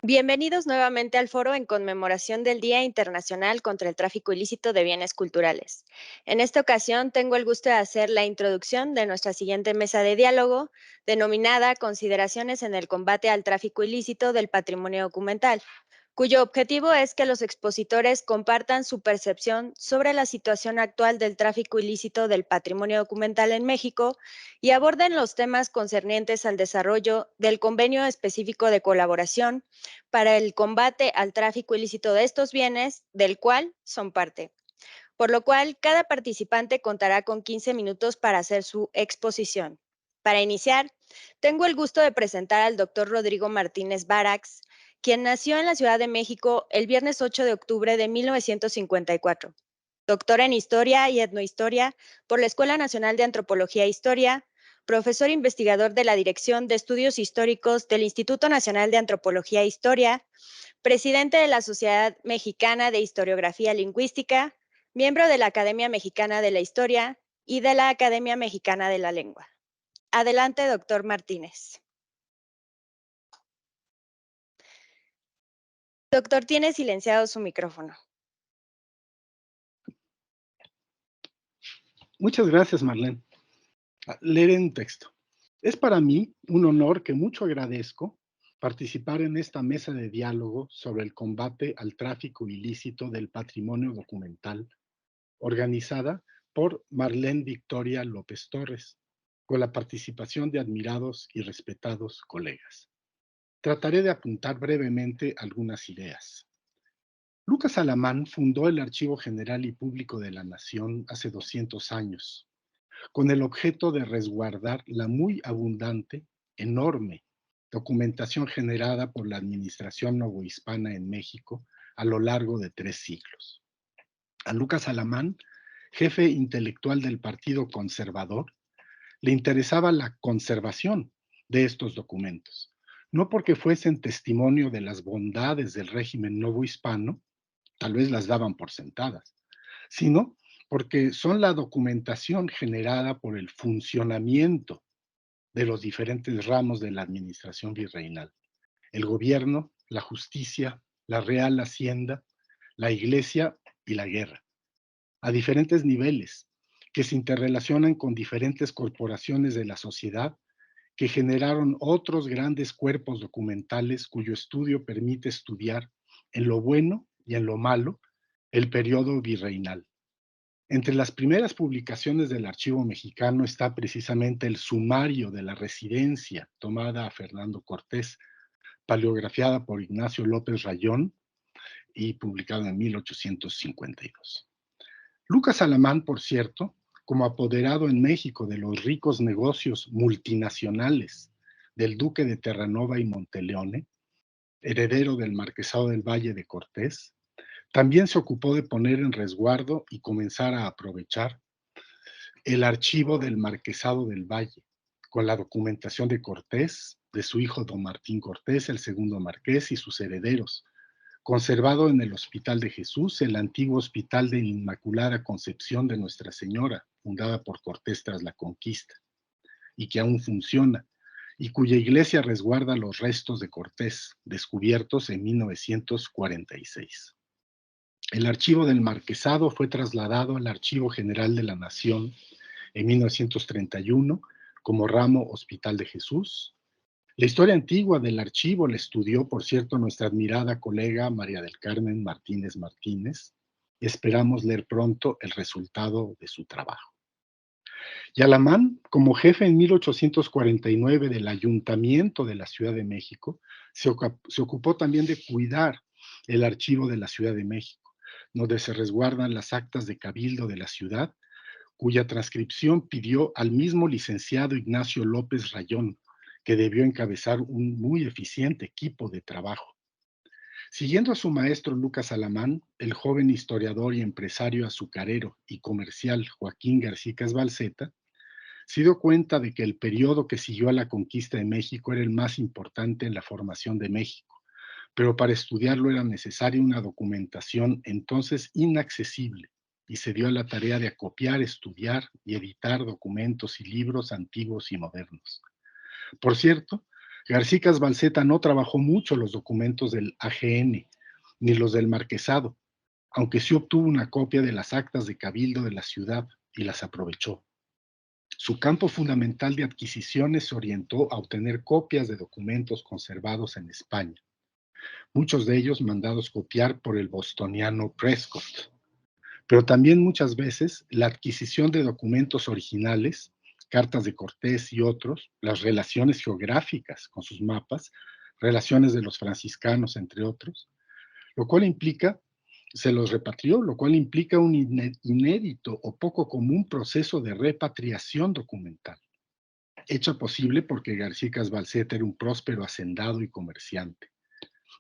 Bienvenidos nuevamente al foro en conmemoración del Día Internacional contra el Tráfico Ilícito de Bienes Culturales. En esta ocasión tengo el gusto de hacer la introducción de nuestra siguiente mesa de diálogo, denominada Consideraciones en el combate al tráfico ilícito del patrimonio documental, cuyo objetivo es que los expositores compartan su percepción sobre la situación actual del tráfico ilícito del patrimonio documental en México y aborden los temas concernientes al desarrollo del convenio específico de colaboración para el combate al tráfico ilícito de estos bienes, del cual son parte. Por lo cual, cada participante contará con 15 minutos para hacer su exposición. Para iniciar, tengo el gusto de presentar al doctor Rodrigo Martínez Barax, quien nació en la Ciudad de México el viernes 8 de octubre de 1954. Doctor en Historia y Etnohistoria por la Escuela Nacional de Antropología e Historia, profesor investigador de la Dirección de Estudios Históricos del Instituto Nacional de Antropología e Historia, presidente de la Sociedad Mexicana de Historiografía Lingüística, miembro de la Academia Mexicana de la Historia y de la Academia Mexicana de la Lengua. Adelante, doctor Martínez. Doctor, tiene silenciado su micrófono. Muchas gracias, Marlene. Leer en texto. Es para mí un honor que mucho agradezco participar en esta mesa de diálogo sobre el combate al tráfico ilícito del patrimonio documental, organizada por Marlene Victoria López Torres, con la participación de admirados y respetados colegas. Trataré de apuntar brevemente algunas ideas. Lucas Alamán fundó el Archivo General y Público de la Nación hace 200 años, con el objeto de resguardar la muy abundante, enorme documentación generada por la administración novohispana en México a lo largo de 3 siglos. A Lucas Alamán, jefe intelectual del Partido Conservador, le interesaba la conservación de estos documentos, no porque fuesen testimonio de las bondades del régimen novohispano, tal vez las daban por sentadas, sino porque son la documentación generada por el funcionamiento de los diferentes ramos de la administración virreinal: el gobierno, la justicia, la real hacienda, la iglesia y la guerra, a diferentes niveles, que se interrelacionan con diferentes corporaciones de la sociedad que generaron otros grandes cuerpos documentales cuyo estudio permite estudiar en lo bueno y en lo malo el periodo virreinal. Entre las primeras publicaciones del Archivo Mexicano está precisamente el sumario de la residencia tomada a Fernando Cortés, paleografiada por Ignacio López Rayón y publicado en 1852. Lucas Alamán, por cierto, como apoderado en México de los ricos negocios multinacionales del duque de Terranova y Monteleone, heredero del marquesado del Valle de Cortés, también se ocupó de poner en resguardo y comenzar a aprovechar el archivo del Marquesado del Valle, con la documentación de Cortés, de su hijo don Martín Cortés, el segundo marqués, y sus herederos, conservado en el Hospital de Jesús, el antiguo Hospital de Inmaculada Concepción de Nuestra Señora, fundada por Cortés tras la conquista, y que aún funciona, y cuya iglesia resguarda los restos de Cortés, descubiertos en 1946. El archivo del Marquesado fue trasladado al Archivo General de la Nación en 1931 como ramo Hospital de Jesús. La historia antigua del archivo la estudió, por cierto, nuestra admirada colega María del Carmen Martínez Martínez, y esperamos leer pronto el resultado de su trabajo. Y Alamán, como jefe en 1849 del Ayuntamiento de la Ciudad de México, se ocupó también de cuidar el archivo de la Ciudad de México, donde se resguardan las actas de cabildo de la ciudad, cuya transcripción pidió al mismo licenciado Ignacio López Rayón, que debió encabezar un muy eficiente equipo de trabajo. Siguiendo a su maestro Lucas Alamán, el joven historiador y empresario azucarero y comercial Joaquín García Balseta se dio cuenta de que el periodo que siguió a la conquista de México era el más importante en la formación de México, pero para estudiarlo era necesaria una documentación entonces inaccesible, y se dio a la tarea de acopiar, estudiar y editar documentos y libros antiguos y modernos. Por cierto, García Balseta no trabajó mucho los documentos del AGN, ni los del marquesado, aunque sí obtuvo una copia de las actas de cabildo de la ciudad y las aprovechó. Su campo fundamental de adquisiciones se orientó a obtener copias de documentos conservados en España, muchos de ellos mandados copiar por el bostoniano Prescott, pero también muchas veces la adquisición de documentos originales, cartas de Cortés y otros, las relaciones geográficas con sus mapas, relaciones de los franciscanos, entre otros, lo cual implica, se los repatrió, lo cual implica un inédito o poco común proceso de repatriación documental, hecha posible porque García Balseta era un próspero hacendado y comerciante,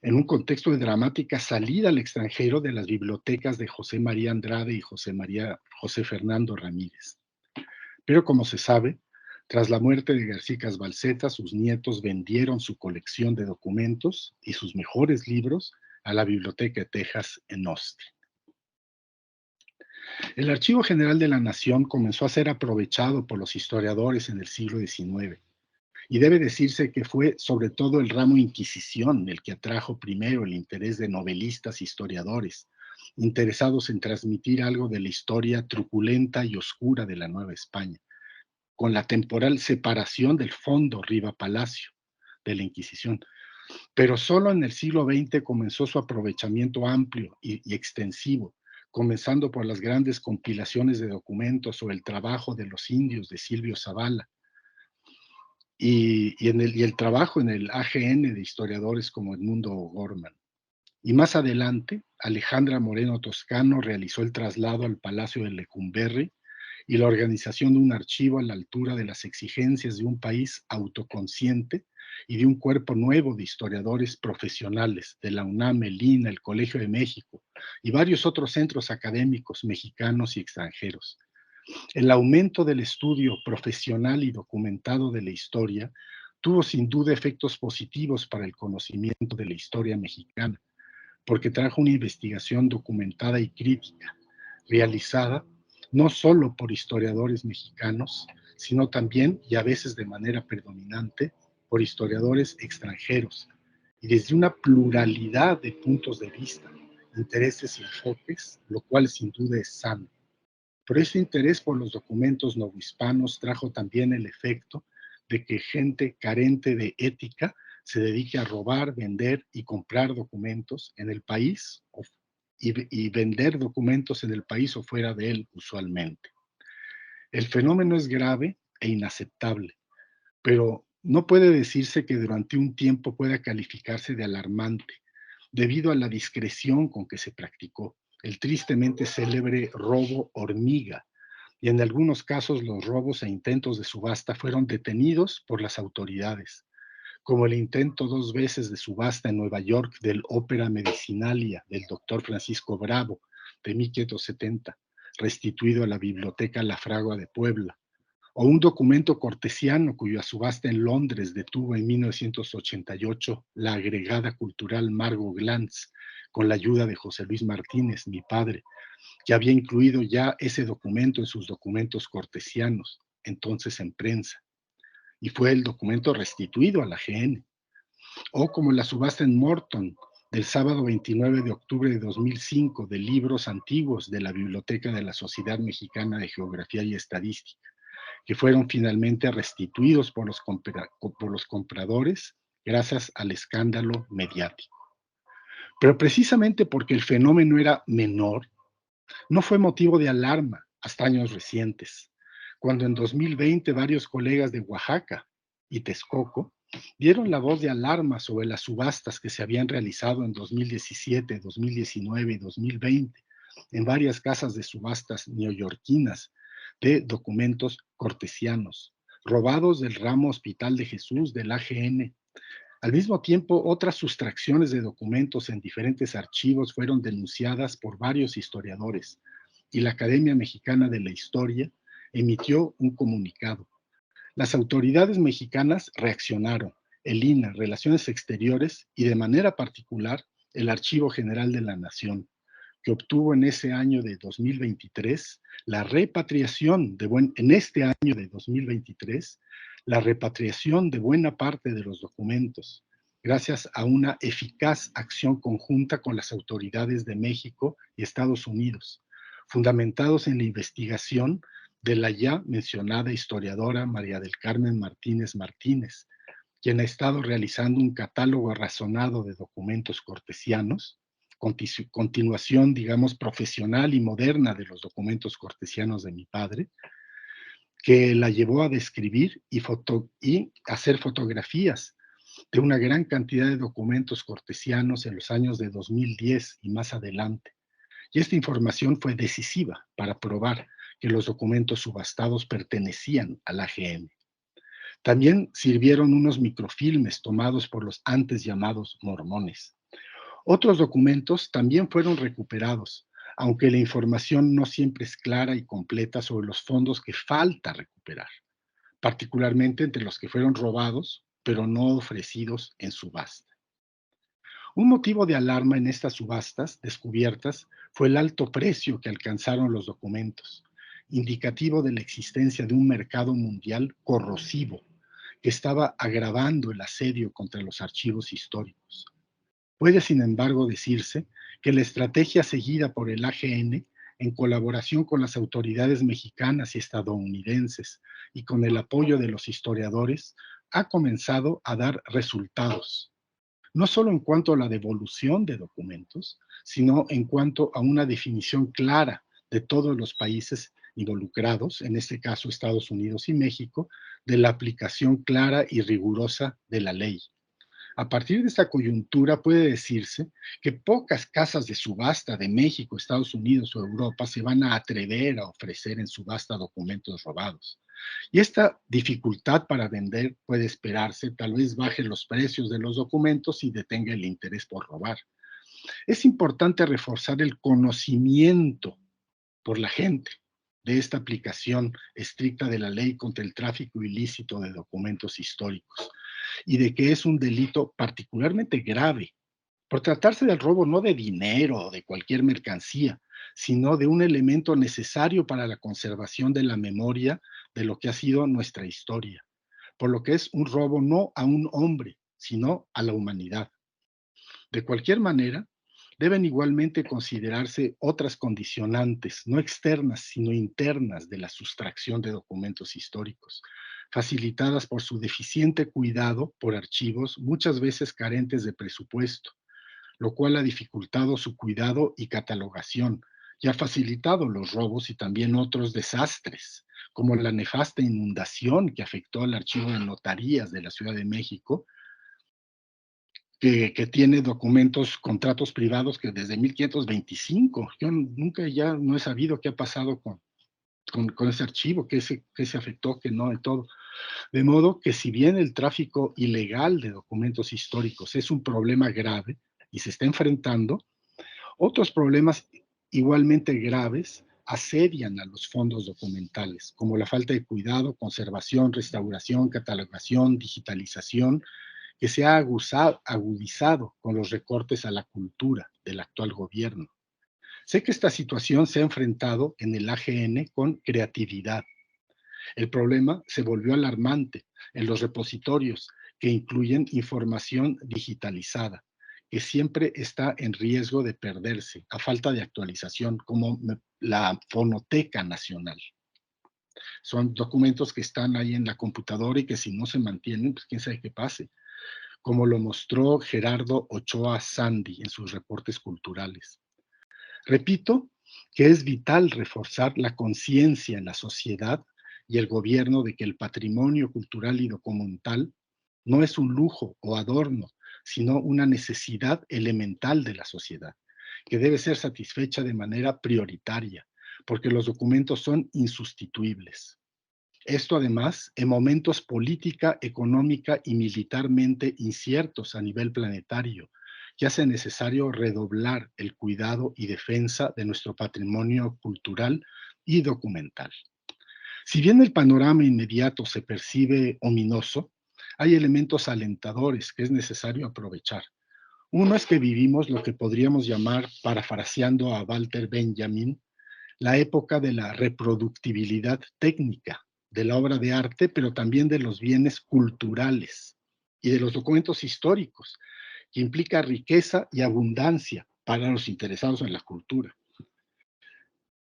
en un contexto de dramática salida al extranjero de las bibliotecas de José María Andrade y José Fernando Ramírez. Pero como se sabe, tras la muerte de García Balseta, sus nietos vendieron su colección de documentos y sus mejores libros a la Biblioteca de Texas en Austin. El Archivo General de la Nación comenzó a ser aprovechado por los historiadores en el siglo XIX, y debe decirse que fue sobre todo el ramo Inquisición el que atrajo primero el interés de novelistas e historiadores, interesados en transmitir algo de la historia truculenta y oscura de la Nueva España, con la temporal separación del fondo Riva Palacio de la Inquisición. Pero solo en el siglo XX comenzó su aprovechamiento amplio y extensivo, comenzando por las grandes compilaciones de documentos o el trabajo de los indios de Silvio Zavala, y el trabajo en el AGN de historiadores como Edmundo O'Gorman. Y más adelante, Alejandra Moreno Toscano realizó el traslado al Palacio de Lecumberri y la organización de un archivo a la altura de las exigencias de un país autoconsciente y de un cuerpo nuevo de historiadores profesionales de la UNAM, el INA, el Colegio de México y varios otros centros académicos mexicanos y extranjeros. El aumento del estudio profesional y documentado de la historia tuvo sin duda efectos positivos para el conocimiento de la historia mexicana, porque trajo una investigación documentada y crítica, realizada no solo por historiadores mexicanos, sino también, y a veces de manera predominante, por historiadores extranjeros, y desde una pluralidad de puntos de vista, intereses y enfoques, lo cual sin duda es sano. Pero ese interés por los documentos novohispanos trajo también el efecto de que gente carente de ética se dedique a robar, vender y comprar documentos en el país y vender documentos en el país o fuera de él usualmente. El fenómeno es grave e inaceptable, pero no puede decirse que durante un tiempo pueda calificarse de alarmante, debido a la discreción con que se practicó el tristemente célebre robo hormiga, y en algunos casos los robos e intentos de subasta fueron detenidos por las autoridades, como el intento 2 veces de subasta en Nueva York del Ópera Medicinalia del doctor Francisco Bravo de 1570, restituido a la Biblioteca La Fragua de Puebla, o un documento cortesiano cuya subasta en Londres detuvo en 1988 la agregada cultural Margot Glantz, con la ayuda de José Luis Martínez, mi padre, que había incluido ya ese documento en sus documentos cortesianos, entonces en prensa, y fue el documento restituido a la GN. O como la subasta en Morton del sábado 29 de octubre de 2005 de libros antiguos de la Biblioteca de la Sociedad Mexicana de Geografía y Estadística, que fueron finalmente restituidos por los compradores gracias al escándalo mediático. Pero precisamente porque el fenómeno era menor, no fue motivo de alarma hasta años recientes, cuando en 2020 varios colegas de Oaxaca y Texcoco dieron la voz de alarma sobre las subastas que se habían realizado en 2017, 2019 y 2020 en varias casas de subastas neoyorquinas de documentos cortesianos, robados del ramo Hospital de Jesús del AGN. Al mismo tiempo, otras sustracciones de documentos en diferentes archivos fueron denunciadas por varios historiadores, y la Academia Mexicana de la Historia emitió un comunicado. Las autoridades mexicanas reaccionaron, el INA, Relaciones Exteriores y de manera particular el Archivo General de la Nación, que obtuvo en ese año de 2023 la repatriación en este año de 2023 la repatriación de buena parte de los documentos, gracias a una eficaz acción conjunta con las autoridades de México y Estados Unidos, fundamentados en la investigación de la ya mencionada historiadora María del Carmen Martínez Martínez, quien ha estado realizando un catálogo razonado de documentos cortesianos, continuación, digamos, profesional y moderna de los documentos cortesianos de mi padre, que la llevó a describir y hacer fotografías de una gran cantidad de documentos cortesianos en los años de 2010 y más adelante. Y esta información fue decisiva para probar que los documentos subastados pertenecían al AGN. También sirvieron unos microfilmes tomados por los antes llamados mormones. Otros documentos también fueron recuperados, aunque la información no siempre es clara y completa sobre los fondos que falta recuperar, particularmente entre los que fueron robados, pero no ofrecidos en subasta. Un motivo de alarma en estas subastas descubiertas fue el alto precio que alcanzaron los documentos, indicativo de la existencia de un mercado mundial corrosivo que estaba agravando el asedio contra los archivos históricos. Puede, sin embargo, decirse que la estrategia seguida por el AGN, en colaboración con las autoridades mexicanas y estadounidenses y con el apoyo de los historiadores, ha comenzado a dar resultados, no solo en cuanto a la devolución de documentos, sino en cuanto a una definición clara de todos los países involucrados, en este caso Estados Unidos y México, de la aplicación clara y rigurosa de la ley. A partir de esta coyuntura puede decirse que pocas casas de subasta de México, Estados Unidos o Europa se van a atrever a ofrecer en subasta documentos robados. Y esta dificultad para vender puede esperarse, tal vez baje los precios de los documentos y detenga el interés por robar. Es importante reforzar el conocimiento por la gente de esta aplicación estricta de la ley contra el tráfico ilícito de documentos históricos y de que es un delito particularmente grave por tratarse del robo no de dinero o de cualquier mercancía, sino de un elemento necesario para la conservación de la memoria de lo que ha sido nuestra historia, por lo que es un robo no a un hombre, sino a la humanidad. De cualquier manera, deben igualmente considerarse otras condicionantes, no externas, sino internas de la sustracción de documentos históricos, facilitadas por su deficiente cuidado por archivos muchas veces carentes de presupuesto, lo cual ha dificultado su cuidado y catalogación y ha facilitado los robos y también otros desastres, como la nefasta inundación que afectó al archivo de notarías de la Ciudad de México, que tiene documentos, contratos privados que desde 1525, yo nunca ya no he sabido qué ha pasado con ese archivo, qué se afectó, qué no, de todo. De modo que si bien el tráfico ilegal de documentos históricos es un problema grave y se está enfrentando, otros problemas igualmente graves asedian a los fondos documentales, como la falta de cuidado, conservación, restauración, catalogación, digitalización, que se ha agudizado con los recortes a la cultura del actual gobierno. Sé que esta situación se ha enfrentado en el AGN con creatividad. El problema se volvió alarmante en los repositorios que incluyen información digitalizada, que siempre está en riesgo de perderse a falta de actualización, como la Fonoteca Nacional. Son documentos que están ahí en la computadora y que si no se mantienen, pues quién sabe qué pase, como lo mostró Gerardo Ochoa Sandy en sus reportes culturales. Repito que es vital reforzar la conciencia en la sociedad y el gobierno de que el patrimonio cultural y documental no es un lujo o adorno, sino una necesidad elemental de la sociedad, que debe ser satisfecha de manera prioritaria, porque los documentos son insustituibles. Esto además en momentos política, económica y militarmente inciertos a nivel planetario, que hace necesario redoblar el cuidado y defensa de nuestro patrimonio cultural y documental. Si bien el panorama inmediato se percibe ominoso, hay elementos alentadores que es necesario aprovechar. Uno es que vivimos lo que podríamos llamar, parafraseando a Walter Benjamin, la época de la reproductibilidad técnica de la obra de arte, pero también de los bienes culturales y de los documentos históricos, que implica riqueza y abundancia para los interesados en la cultura.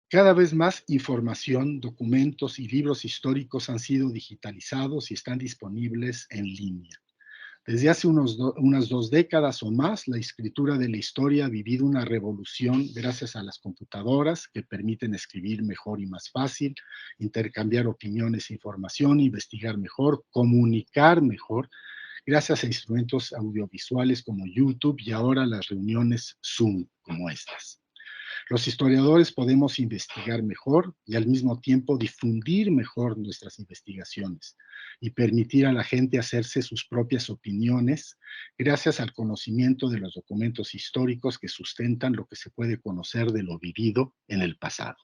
Cada vez más información, documentos y libros históricos han sido digitalizados y están disponibles en línea. Desde hace unas 2 décadas o más, la escritura de la historia ha vivido una revolución gracias a las computadoras que permiten escribir mejor y más fácil, intercambiar opiniones e información, investigar mejor, comunicar mejor, gracias a instrumentos audiovisuales como YouTube y ahora las reuniones Zoom como estas. Los historiadores podemos investigar mejor y al mismo tiempo difundir mejor nuestras investigaciones y permitir a la gente hacerse sus propias opiniones gracias al conocimiento de los documentos históricos que sustentan lo que se puede conocer de lo vivido en el pasado.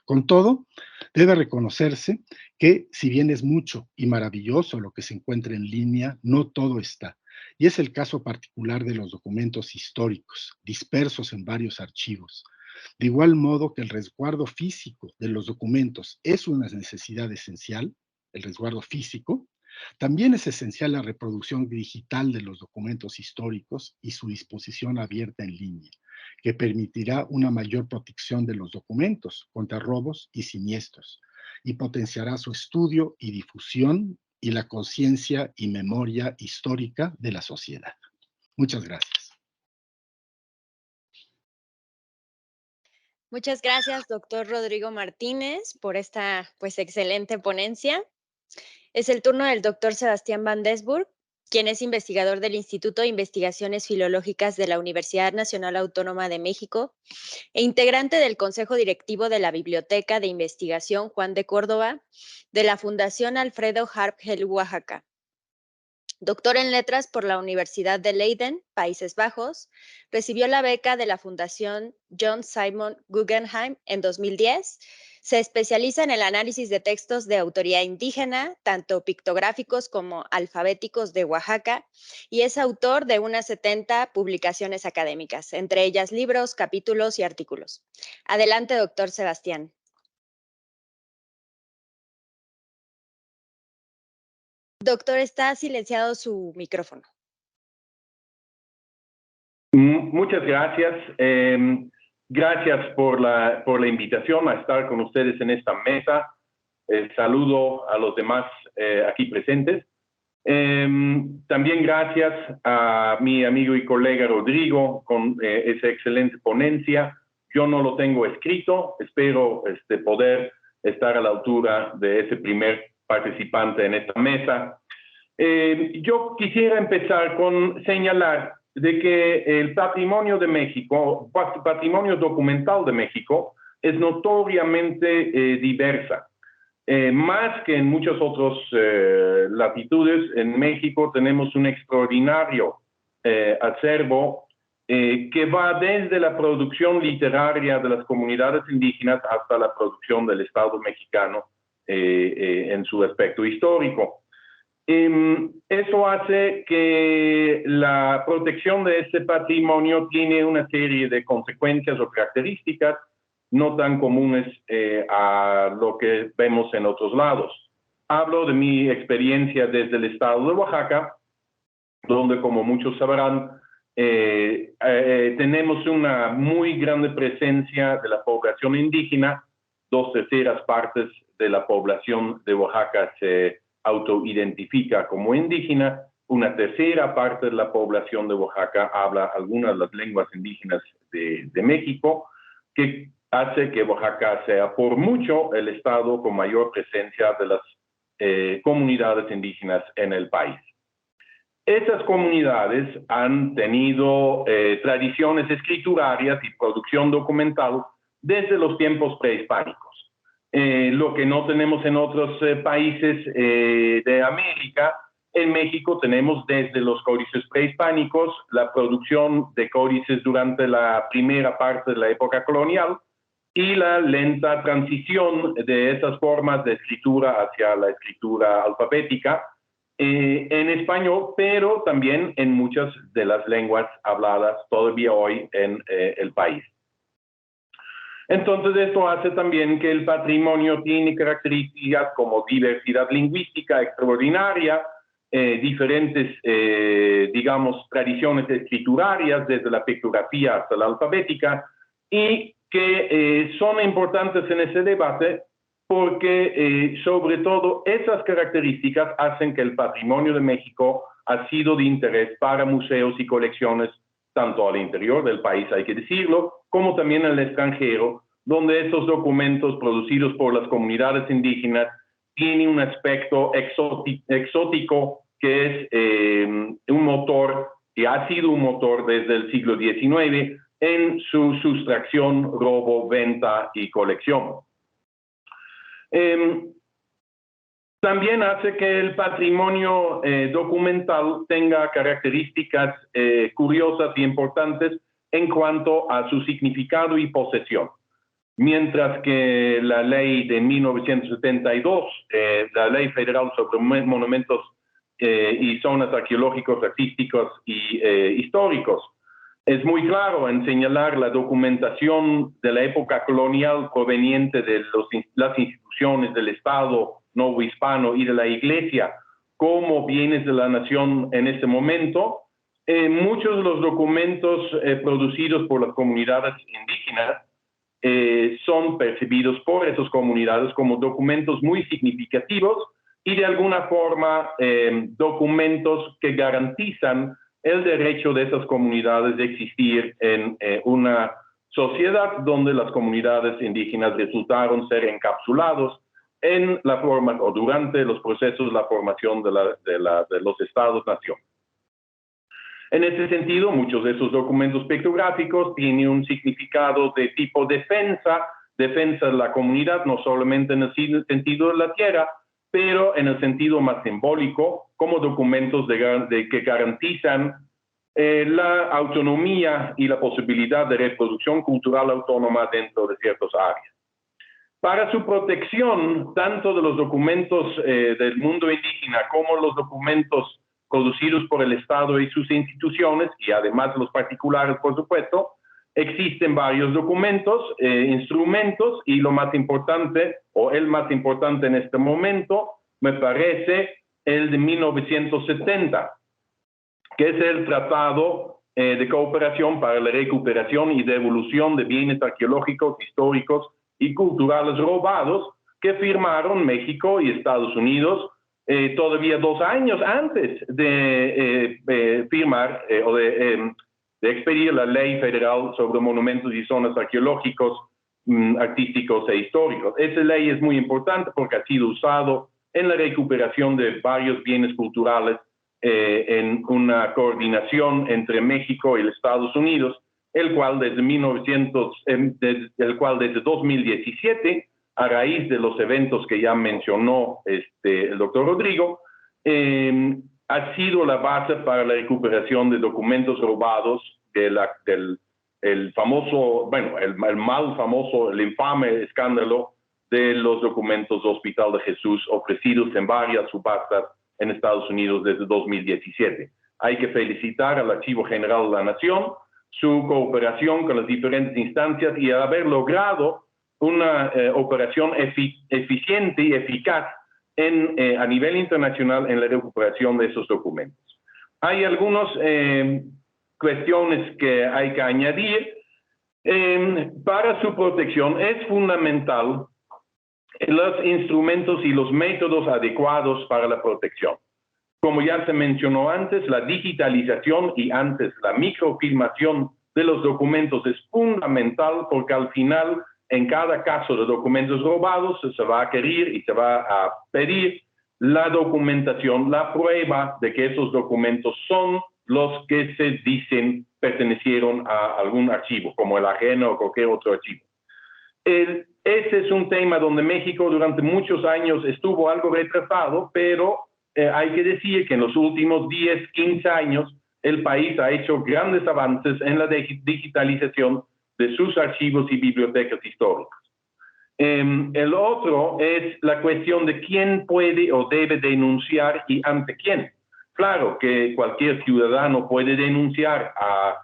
Con todo, debe reconocerse que si bien es mucho y maravilloso lo que se encuentra en línea, no todo está. Y es el caso particular de los documentos históricos, dispersos en varios archivos. De igual modo que el resguardo físico de los documentos es una necesidad esencial, el resguardo físico, también es esencial la reproducción digital de los documentos históricos y su disposición abierta en línea, que permitirá una mayor protección de los documentos contra robos y siniestros y potenciará su estudio y difusión y la conciencia y memoria histórica de la sociedad. Muchas gracias. Muchas gracias, doctor Rodrigo Martínez, por esta pues excelente ponencia. Es el turno del doctor Sebastián Van Desburg, quien es investigador del Instituto de Investigaciones Filológicas de la Universidad Nacional Autónoma de México e integrante del Consejo Directivo de la Biblioteca de Investigación Juan de Córdoba de la Fundación Alfredo Harp Helú, Oaxaca. Doctor en Letras por la Universidad de Leiden, Países Bajos, recibió la beca de la Fundación John Simon Guggenheim en 2010. Se especializa en el análisis de textos de autoría indígena, tanto pictográficos como alfabéticos de Oaxaca, y es autor de unas 70 publicaciones académicas, entre ellas libros, capítulos y artículos. Adelante, doctor Sebastián. Doctor, está silenciado su micrófono. Muchas gracias. Gracias por la invitación a estar con ustedes en esta mesa. Saludo a los demás aquí presentes. También gracias a mi amigo y colega Rodrigo con esa excelente ponencia. Yo no lo tengo escrito, espero poder estar a la altura de ese primer participante en esta mesa. Yo quisiera empezar con señalar de que el patrimonio de México, patrimonio documental de México, es notoriamente diversa. Más que en muchas otras latitudes, en México tenemos un extraordinario acervo que va desde la producción literaria de las comunidades indígenas hasta la producción del Estado mexicano en su aspecto histórico. Eso hace que la protección de este patrimonio tiene una serie de consecuencias o características no tan comunes a lo que vemos en otros lados. Hablo de mi experiencia desde el estado de Oaxaca, donde, como muchos sabrán, tenemos una muy grande presencia de la población indígena. 2/3 partes de la población de Oaxaca se autoidentifica como indígena. 1/3 parte de la población de Oaxaca habla algunas de las lenguas indígenas de México, que hace que Oaxaca sea por mucho el estado con mayor presencia de las comunidades indígenas en el país. Esas comunidades han tenido tradiciones escriturarias y producción documental desde los tiempos prehispánicos. Lo que no tenemos en otros países de América, en México tenemos desde los códices prehispánicos la producción de códices durante la primera parte de la época colonial y la lenta transición de esas formas de escritura hacia la escritura alfabética en español, pero también en muchas de las lenguas habladas todavía hoy en el país. Entonces, esto hace también que el patrimonio tiene características como diversidad lingüística extraordinaria, diferentes, digamos, tradiciones escriturarias, desde la pictografía hasta la alfabética, y que son importantes en ese debate porque, sobre todo, esas características hacen que el patrimonio de México ha sido de interés para museos y colecciones, tanto al interior del país, hay que decirlo, como también en el extranjero, donde estos documentos producidos por las comunidades indígenas tienen un aspecto exótico que es un motor, que ha sido un motor desde el siglo XIX en su sustracción, robo, venta y colección. También hace que el patrimonio documental tenga características curiosas y importantes en cuanto a su significado y posesión. Mientras que la ley de 1972, la Ley Federal sobre Monumentos y Zonas Arqueológicos, Artísticos y Históricos, es muy claro en señalar la documentación de la época colonial proveniente de las instituciones del Estado novohispano y de la Iglesia como bienes de la nación en este momento. Muchos de los documentos producidos por las comunidades indígenas son percibidos por esas comunidades como documentos muy significativos y de alguna forma documentos que garantizan el derecho de esas comunidades de existir en una sociedad donde las comunidades indígenas resultaron ser encapsulados en la forma o durante los procesos de la formación de los estados-nación. En ese sentido, muchos de esos documentos pictográficos tienen un significado de tipo defensa de la comunidad, no solamente en el sentido de la tierra, pero en el sentido más simbólico, como documentos que garantizan la autonomía y la posibilidad de reproducción cultural autónoma dentro de ciertas áreas. Para su protección, tanto de los documentos del mundo indígena como los documentos producidos por el Estado y sus instituciones, y además los particulares, por supuesto, existen varios documentos, instrumentos, y lo más importante, o el más importante en este momento, me parece el de 1970, que es el Tratado de Cooperación para la Recuperación y Devolución de Bienes Arqueológicos, Históricos y Culturales Robados, que firmaron México y Estados Unidos todavía 2 años antes de firmar o de expedir la Ley Federal sobre Monumentos y Zonas Arqueológicos, Artísticos e Históricos. Esa ley es muy importante porque ha sido usado en la recuperación de varios bienes culturales en una coordinación entre México y los Estados Unidos, el cual desde 2017, a raíz de los eventos que ya mencionó el doctor Rodrigo, ha sido la base para la recuperación de documentos robados el famoso, bueno, el mal famoso, el infame escándalo de los documentos del Hospital de Jesús ofrecidos en varias subastas en Estados Unidos desde 2017. Hay que felicitar al Archivo General de la Nación, su cooperación con las diferentes instancias y haber logrado una operación eficiente y eficaz a nivel internacional en la recuperación de esos documentos. Hay algunas cuestiones que hay que añadir. Para su protección es fundamental los instrumentos y los métodos adecuados para la protección. Como ya se mencionó antes, la digitalización y antes la microfilmación de los documentos es fundamental porque al final, en cada caso de documentos robados, se va a querer y se va a pedir la documentación, la prueba de que esos documentos son los que se dicen pertenecieron a algún archivo, como el ajeno o cualquier otro archivo. Ese es un tema donde México durante muchos años estuvo algo retrasado, pero hay que decir que en los últimos 10, 15 años el país ha hecho grandes avances en la digitalización de sus archivos y bibliotecas históricas. El otro es la cuestión de quién puede o debe denunciar y ante quién. Claro que cualquier ciudadano puede denunciar a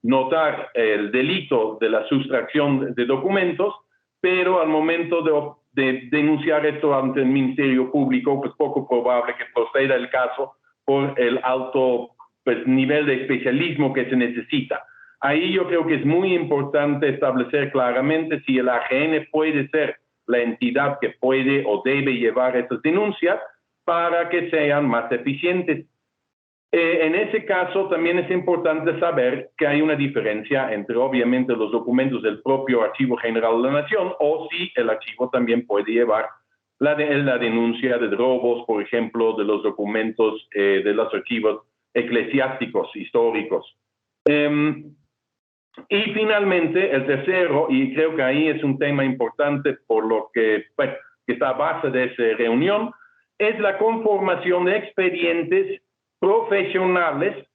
notar el delito de la sustracción de documentos, pero al momento de denunciar esto ante el Ministerio Público, pues poco probable que proceda el caso por el alto nivel de especialismo que se necesita. Ahí yo creo que es muy importante establecer claramente si el AGN puede ser la entidad que puede o debe llevar esas denuncias para que sean más eficientes. En ese caso también es importante saber que hay una diferencia entre obviamente los documentos del propio Archivo General de la Nación o si el archivo también puede llevar la denuncia de robos, por ejemplo, de los documentos de los archivos eclesiásticos históricos. Y finalmente, el tercero, y creo que ahí es un tema importante por lo que está a base de esa reunión, es la conformación de expedientes profesionales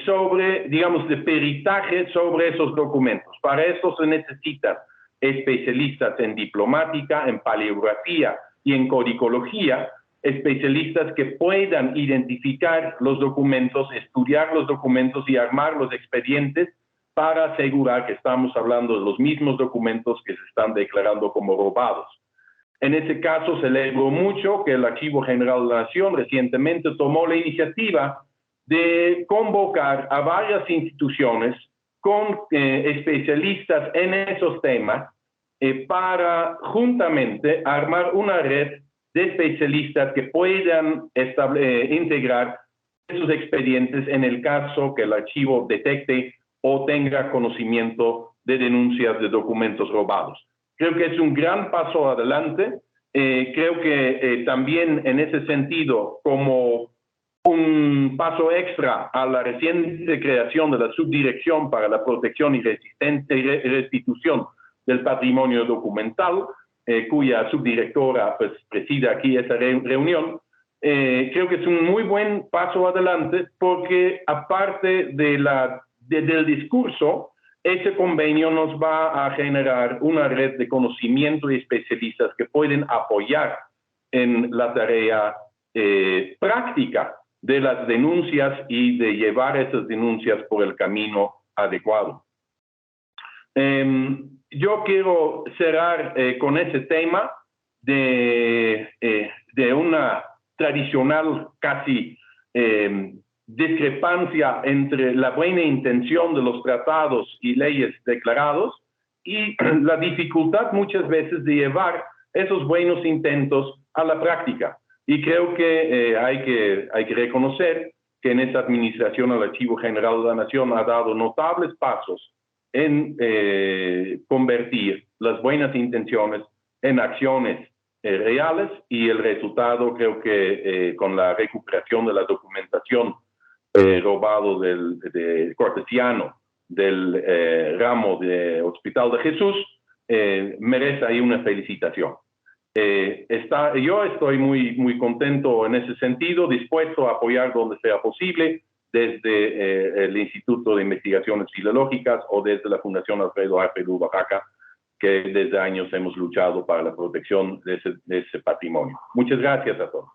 sobre, digamos, de peritaje sobre esos documentos. Para eso se necesitan especialistas en diplomática, en paleografía y en codicología, especialistas que puedan identificar los documentos, estudiar los documentos y armar los expedientes para asegurar que estamos hablando de los mismos documentos que se están declarando como robados. En ese caso, celebro mucho que el Archivo General de la Nación recientemente tomó la iniciativa de convocar a varias instituciones con especialistas en esos temas para juntamente armar una red de especialistas que puedan integrar esos expedientes en el caso que el archivo detecte o tenga conocimiento de denuncias de documentos robados. Creo que es un gran paso adelante. Creo que también en ese sentido, como un paso extra a la reciente creación de la Subdirección para la Protección y Restitución del Patrimonio Documental, cuya subdirectora pues, preside aquí esa reunión, creo que es un muy buen paso adelante porque aparte del discurso, ese convenio nos va a generar una red de conocimiento y especialistas que pueden apoyar en la tarea práctica de las denuncias y de llevar esas denuncias por el camino adecuado. Yo quiero cerrar con ese tema de una tradicional casi discrepancia entre la buena intención de los tratados y leyes declarados y la dificultad muchas veces de llevar esos buenos intentos a la práctica. Y creo que hay que reconocer que en esta administración el Archivo General de la Nación ha dado notables pasos en convertir las buenas intenciones en acciones reales y el resultado creo que con la recuperación de la documentación robado de Cortesiano del ramo de Hospital de Jesús merece ahí una felicitación. Yo estoy muy contento en ese sentido, dispuesto a apoyar donde sea posible, desde el Instituto de Investigaciones Filológicas o desde la Fundación Alfredo A. Perú, Oaxaca, que desde años hemos luchado para la protección de ese patrimonio. Muchas gracias a todos.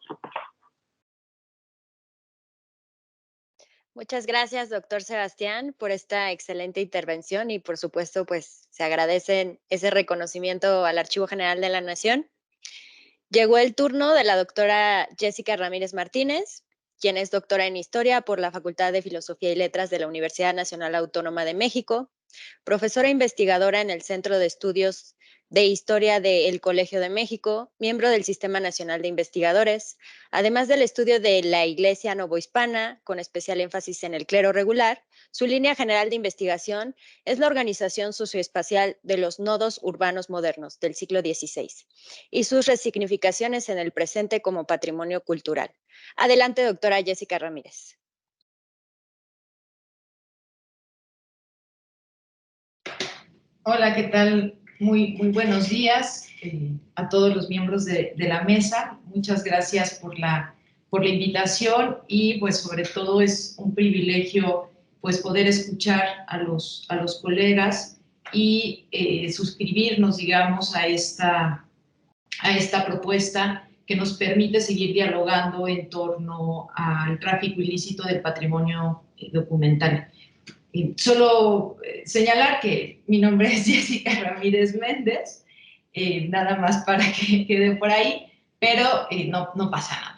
Muchas gracias, doctor Sebastián, por esta excelente intervención y, por supuesto, pues se agradece ese reconocimiento al Archivo General de la Nación. Llegó el turno de la doctora Jessica Ramírez Martínez, quien es doctora en Historia por la Facultad de Filosofía y Letras de la Universidad Nacional Autónoma de México, profesora investigadora en el Centro de Estudios de Historia del Colegio de México, miembro del Sistema Nacional de Investigadores, además del estudio de la Iglesia Novohispana, con especial énfasis en el clero regular. Su línea general de investigación es la organización socioespacial de los nodos urbanos modernos del siglo XVI y sus resignificaciones en el presente como patrimonio cultural. Adelante, doctora Jessica Ramírez. Hola, ¿qué tal? Muy buenos días a todos los miembros de la mesa. Muchas gracias por la invitación y pues sobre todo es un privilegio pues poder escuchar a los colegas y suscribirnos, digamos, a esta propuesta que nos permite seguir dialogando en torno al tráfico ilícito del patrimonio documental. Solo señalar que mi nombre es Jessica Ramírez Méndez, nada más para que quede por ahí, pero no pasa nada.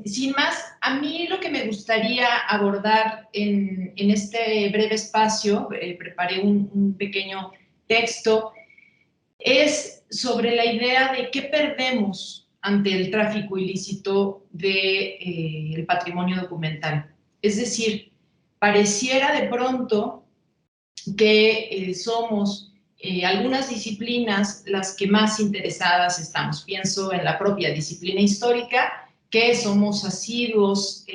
Sin más, a mí lo que me gustaría abordar en este breve espacio, preparé un pequeño texto, es sobre la idea de qué perdemos ante el tráfico ilícito del patrimonio documental. Es decir, pareciera de pronto que somos algunas disciplinas las que más interesadas estamos. Pienso en la propia disciplina histórica, que somos asiduos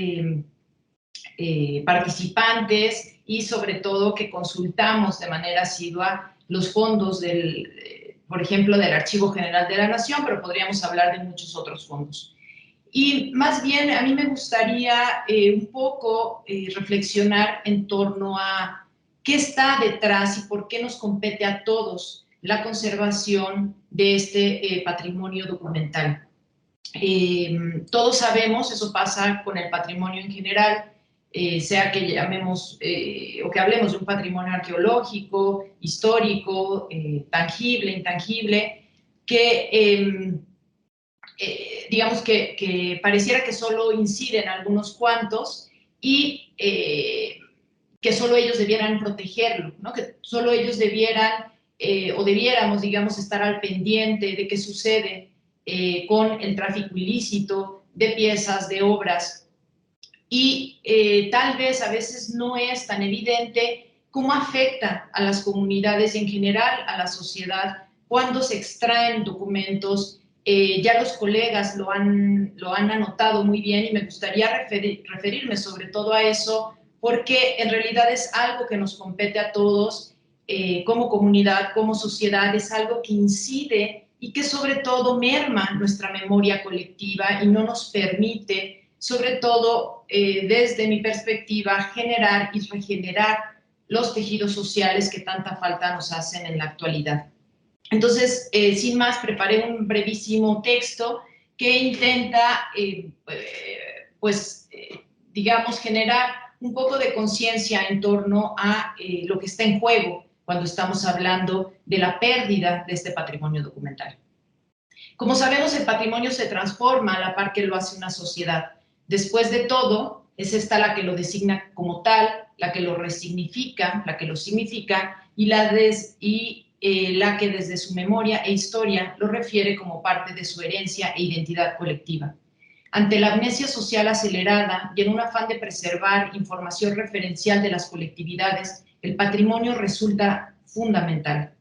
participantes y sobre todo que consultamos de manera asidua los fondos por ejemplo, del Archivo General de la Nación, pero podríamos hablar de muchos otros fondos. Y más bien a mí me gustaría un poco reflexionar en torno a qué está detrás y por qué nos compete a todos la conservación de este patrimonio documental. Todos sabemos, eso pasa con el patrimonio en general, sea que llamemos o que hablemos de un patrimonio arqueológico, histórico, tangible, intangible, que digamos que pareciera que solo inciden algunos cuantos y que solo ellos debieran protegerlo, ¿no? Que solo ellos debieran o debiéramos, digamos, estar al pendiente de qué sucede con el tráfico ilícito de piezas, de obras. Y tal vez a veces no es tan evidente cómo afecta a las comunidades en general, a la sociedad, cuando se extraen documentos. Ya los colegas lo han anotado muy bien y me gustaría referirme sobre todo a eso, porque en realidad es algo que nos compete a todos como comunidad, como sociedad, es algo que incide y que sobre todo merma nuestra memoria colectiva y no nos permite, sobre todo desde mi perspectiva, generar y regenerar los tejidos sociales que tanta falta nos hacen en la actualidad. Entonces, sin más, preparé un brevísimo texto que intenta, digamos, generar un poco de conciencia en torno a lo que está en juego cuando estamos hablando de la pérdida de este patrimonio documental. Como sabemos, el patrimonio se transforma a la par que lo hace una sociedad. Después de todo, es esta la que lo designa como tal, la que lo resignifica, la que lo significa, y la que desde su memoria e historia lo refiere como parte de su herencia e identidad colectiva. Ante la amnesia social acelerada y en un afán de preservar información referencial de las colectividades, el patrimonio resulta fundamental.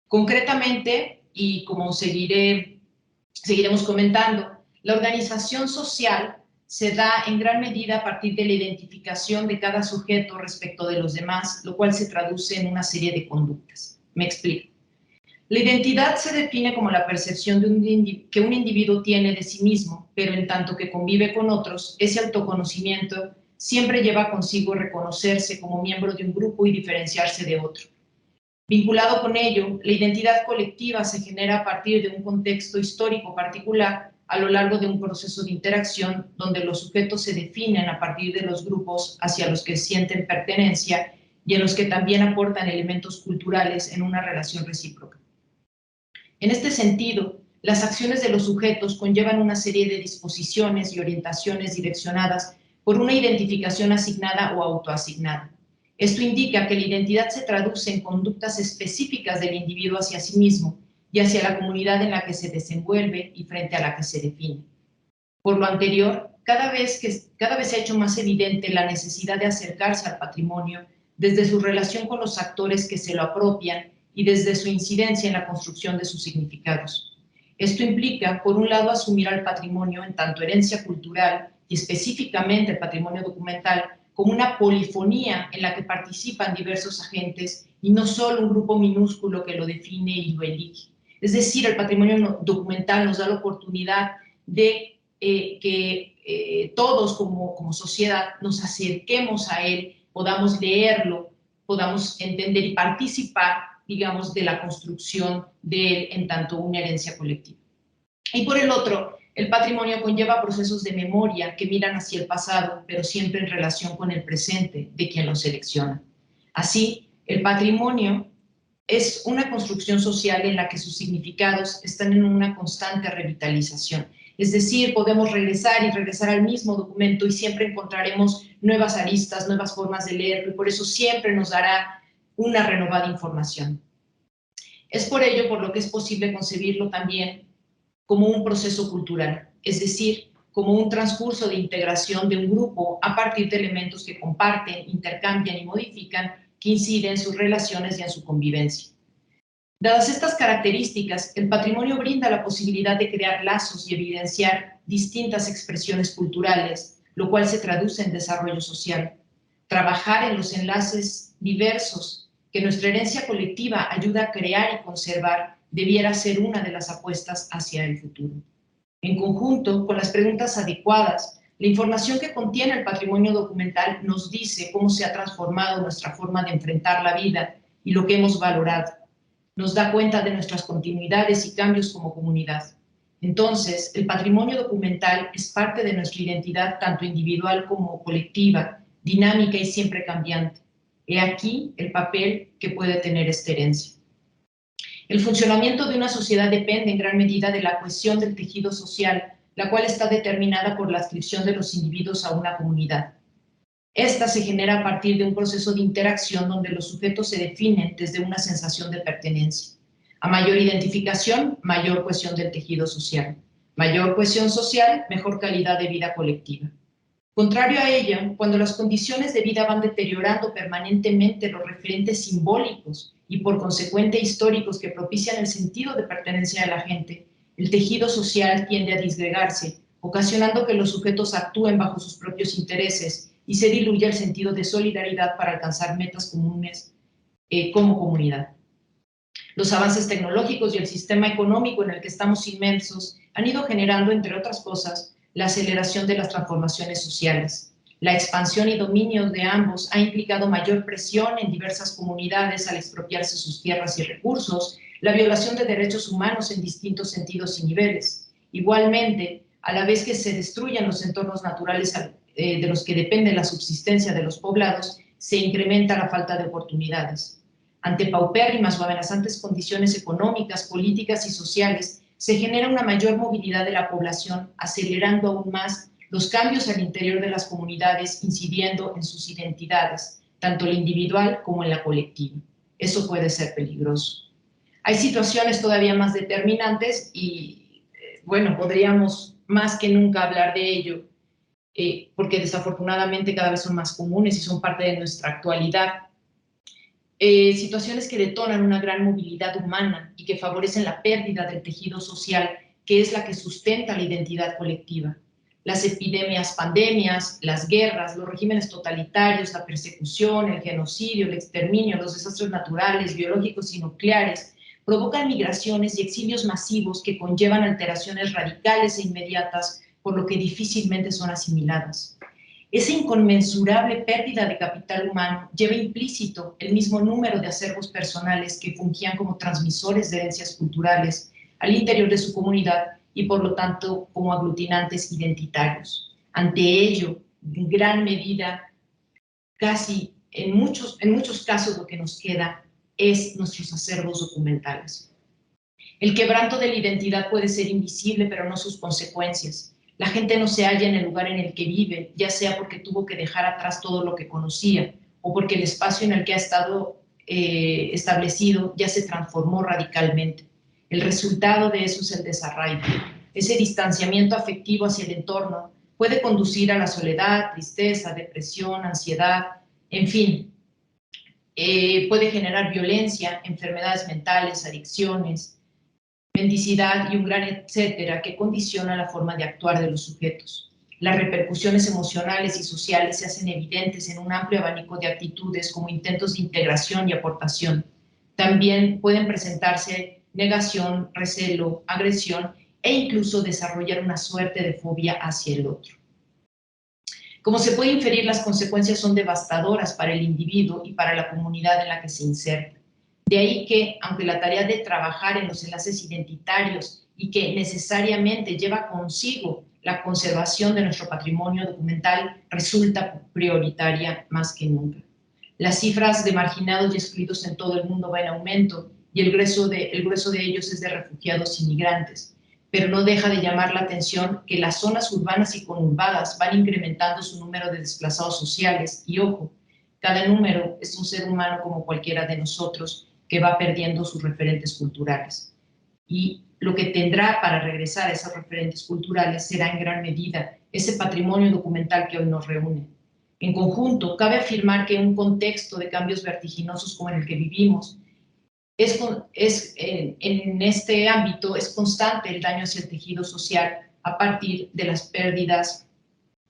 Concretamente, y como seguiremos comentando, la organización social se da en gran medida a partir de la identificación de cada sujeto respecto de los demás, lo cual se traduce en una serie de conductas. Me explico. La identidad se define como la percepción que un individuo tiene de sí mismo, pero en tanto que convive con otros, ese autoconocimiento siempre lleva consigo reconocerse como miembro de un grupo y diferenciarse de otro. Vinculado con ello, la identidad colectiva se genera a partir de un contexto histórico particular a lo largo de un proceso de interacción donde los sujetos se definen a partir de los grupos hacia los que sienten pertenencia y en los que también aportan elementos culturales en una relación recíproca. En este sentido, las acciones de los sujetos conllevan una serie de disposiciones y orientaciones direccionadas por una identificación asignada o autoasignada. Esto indica que la identidad se traduce en conductas específicas del individuo hacia sí mismo y hacia la comunidad en la que se desenvuelve y frente a la que se define. Por lo anterior, cada vez se ha hecho más evidente la necesidad de acercarse al patrimonio desde su relación con los actores que se lo apropian y desde su incidencia en la construcción de sus significados. Esto implica, por un lado, asumir al patrimonio en tanto herencia cultural y específicamente el patrimonio documental como una polifonía en la que participan diversos agentes y no solo un grupo minúsculo que lo define y lo elige. Es decir, el patrimonio documental nos da la oportunidad de que todos como sociedad nos acerquemos a él, podamos leerlo, podamos entender y participar, digamos, de la construcción de él en tanto una herencia colectiva. Y por el otro, El patrimonio conlleva procesos de memoria que miran hacia el pasado, pero siempre en relación con el presente de quien lo selecciona. Así, el patrimonio es una construcción social en la que sus significados están en una constante revitalización. Es decir, podemos regresar y regresar al mismo documento y siempre encontraremos nuevas aristas, nuevas formas de leerlo, y por eso siempre nos dará una renovada información. Es por ello por lo que es posible concebirlo también como un proceso cultural, es decir, como un transcurso de integración de un grupo a partir de elementos que comparten, intercambian y modifican, que inciden en sus relaciones y en su convivencia. Dadas estas características, el patrimonio brinda la posibilidad de crear lazos y evidenciar distintas expresiones culturales, lo cual se traduce en desarrollo social. Trabajar en los enlaces diversos que nuestra herencia colectiva ayuda a crear y conservar debiera ser una de las apuestas hacia el futuro. En conjunto, con las preguntas adecuadas, la información que contiene el patrimonio documental nos dice cómo se ha transformado nuestra forma de enfrentar la vida y lo que hemos valorado. Nos da cuenta de nuestras continuidades y cambios como comunidad. Entonces, el patrimonio documental es parte de nuestra identidad tanto individual como colectiva, dinámica y siempre cambiante. He aquí el papel que puede tener esta herencia. El funcionamiento de una sociedad depende en gran medida de la cohesión del tejido social, la cual está determinada por la adscripción de los individuos a una comunidad. Esta se genera a partir de un proceso de interacción donde los sujetos se definen desde una sensación de pertenencia. A mayor identificación, mayor cohesión del tejido social. Mayor cohesión social, mejor calidad de vida colectiva. Contrario a ello, cuando las condiciones de vida van deteriorando permanentemente los referentes simbólicos y por consecuente históricos que propician el sentido de pertenencia de la gente, el tejido social tiende a disgregarse, ocasionando que los sujetos actúen bajo sus propios intereses y se diluye el sentido de solidaridad para alcanzar metas comunes como comunidad. Los avances tecnológicos y el sistema económico en el que estamos inmersos han ido generando, entre otras cosas, la aceleración de las transformaciones sociales. La expansión y dominio de ambos ha implicado mayor presión en diversas comunidades al expropiarse sus tierras y recursos, la violación de derechos humanos en distintos sentidos y niveles. Igualmente, a la vez que se destruyen los entornos naturales de los que depende la subsistencia de los poblados, se incrementa la falta de oportunidades. Ante paupérrimas o amenazantes condiciones económicas, políticas y sociales, se genera una mayor movilidad de la población, acelerando aún más los cambios al interior de las comunidades, incidiendo en sus identidades, tanto la individual como en la colectiva. Eso puede ser peligroso. Hay situaciones todavía más determinantes y, bueno, podríamos más que nunca hablar de ello, porque desafortunadamente cada vez son más comunes y son parte de nuestra actualidad. Situaciones que detonan una gran movilidad humana y que favorecen la pérdida del tejido social, que es la que sustenta la identidad colectiva. Las epidemias, pandemias, las guerras, los regímenes totalitarios, la persecución, el genocidio, el exterminio, los desastres naturales, biológicos y nucleares, provocan migraciones y exilios masivos que conllevan alteraciones radicales e inmediatas, por lo que difícilmente son asimiladas. Esa inconmensurable pérdida de capital humano lleva implícito el mismo número de acervos personales que fungían como transmisores de herencias culturales al interior de su comunidad y por lo tanto como aglutinantes identitarios. Ante ello, en gran medida, casi en muchos casos lo que nos queda es nuestros acervos documentales. El quebranto de la identidad puede ser invisible, pero no sus consecuencias. La gente no se halla en el lugar en el que vive, ya sea porque tuvo que dejar atrás todo lo que conocía o porque el espacio en el que ha estado establecido ya se transformó radicalmente. El resultado de eso es el desarraigo. Ese distanciamiento afectivo hacia el entorno puede conducir a la soledad, tristeza, depresión, ansiedad, en fin. Puede generar violencia, enfermedades mentales, adicciones, mendicidad y un gran etcétera que condiciona la forma de actuar de los sujetos. Las repercusiones emocionales y sociales se hacen evidentes en un amplio abanico de actitudes como intentos de integración y aportación. También pueden presentarse negación, recelo, agresión e incluso desarrollar una suerte de fobia hacia el otro. Como se puede inferir, las consecuencias son devastadoras para el individuo y para la comunidad en la que se inserta. De ahí que, aunque la tarea de trabajar en los enlaces identitarios y que necesariamente lleva consigo la conservación de nuestro patrimonio documental resulta prioritaria más que nunca. Las cifras de marginados y excluidos en todo el mundo va en aumento y el grueso de ellos es de refugiados y migrantes, pero no deja de llamar la atención que las zonas urbanas y conurbadas van incrementando su número de desplazados sociales y, ojo, cada número es un ser humano como cualquiera de nosotros que va perdiendo sus referentes culturales. Y lo que tendrá para regresar a esos referentes culturales será en gran medida ese patrimonio documental que hoy nos reúne. En conjunto, cabe afirmar que en un contexto de cambios vertiginosos como en el que vivimos, en este ámbito es constante el daño hacia el tejido social a partir de las pérdidas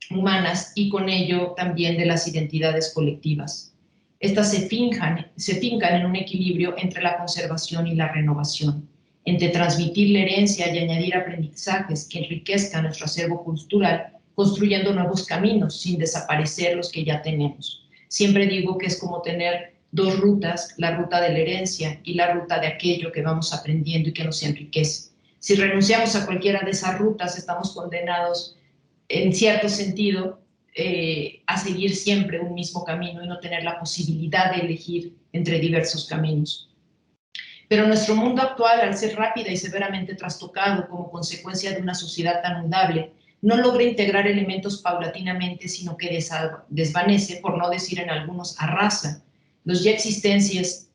humanas y con ello también de las identidades colectivas. Estas se fincan en un equilibrio entre la conservación y la renovación, entre transmitir la herencia y añadir aprendizajes que enriquezcan nuestro acervo cultural, construyendo nuevos caminos sin desaparecer los que ya tenemos. Siempre digo que es como tener dos rutas, la ruta de la herencia y la ruta de aquello que vamos aprendiendo y que nos enriquece. Si renunciamos a cualquiera de esas rutas, estamos condenados, en cierto sentido, a seguir siempre un mismo camino y no tener la posibilidad de elegir entre diversos caminos. Pero nuestro mundo actual, al ser rápida y severamente trastocado como consecuencia de una sociedad tan mudable, no logra integrar elementos paulatinamente, sino que desvanece, por no decir en algunos arrasa, los ya existentes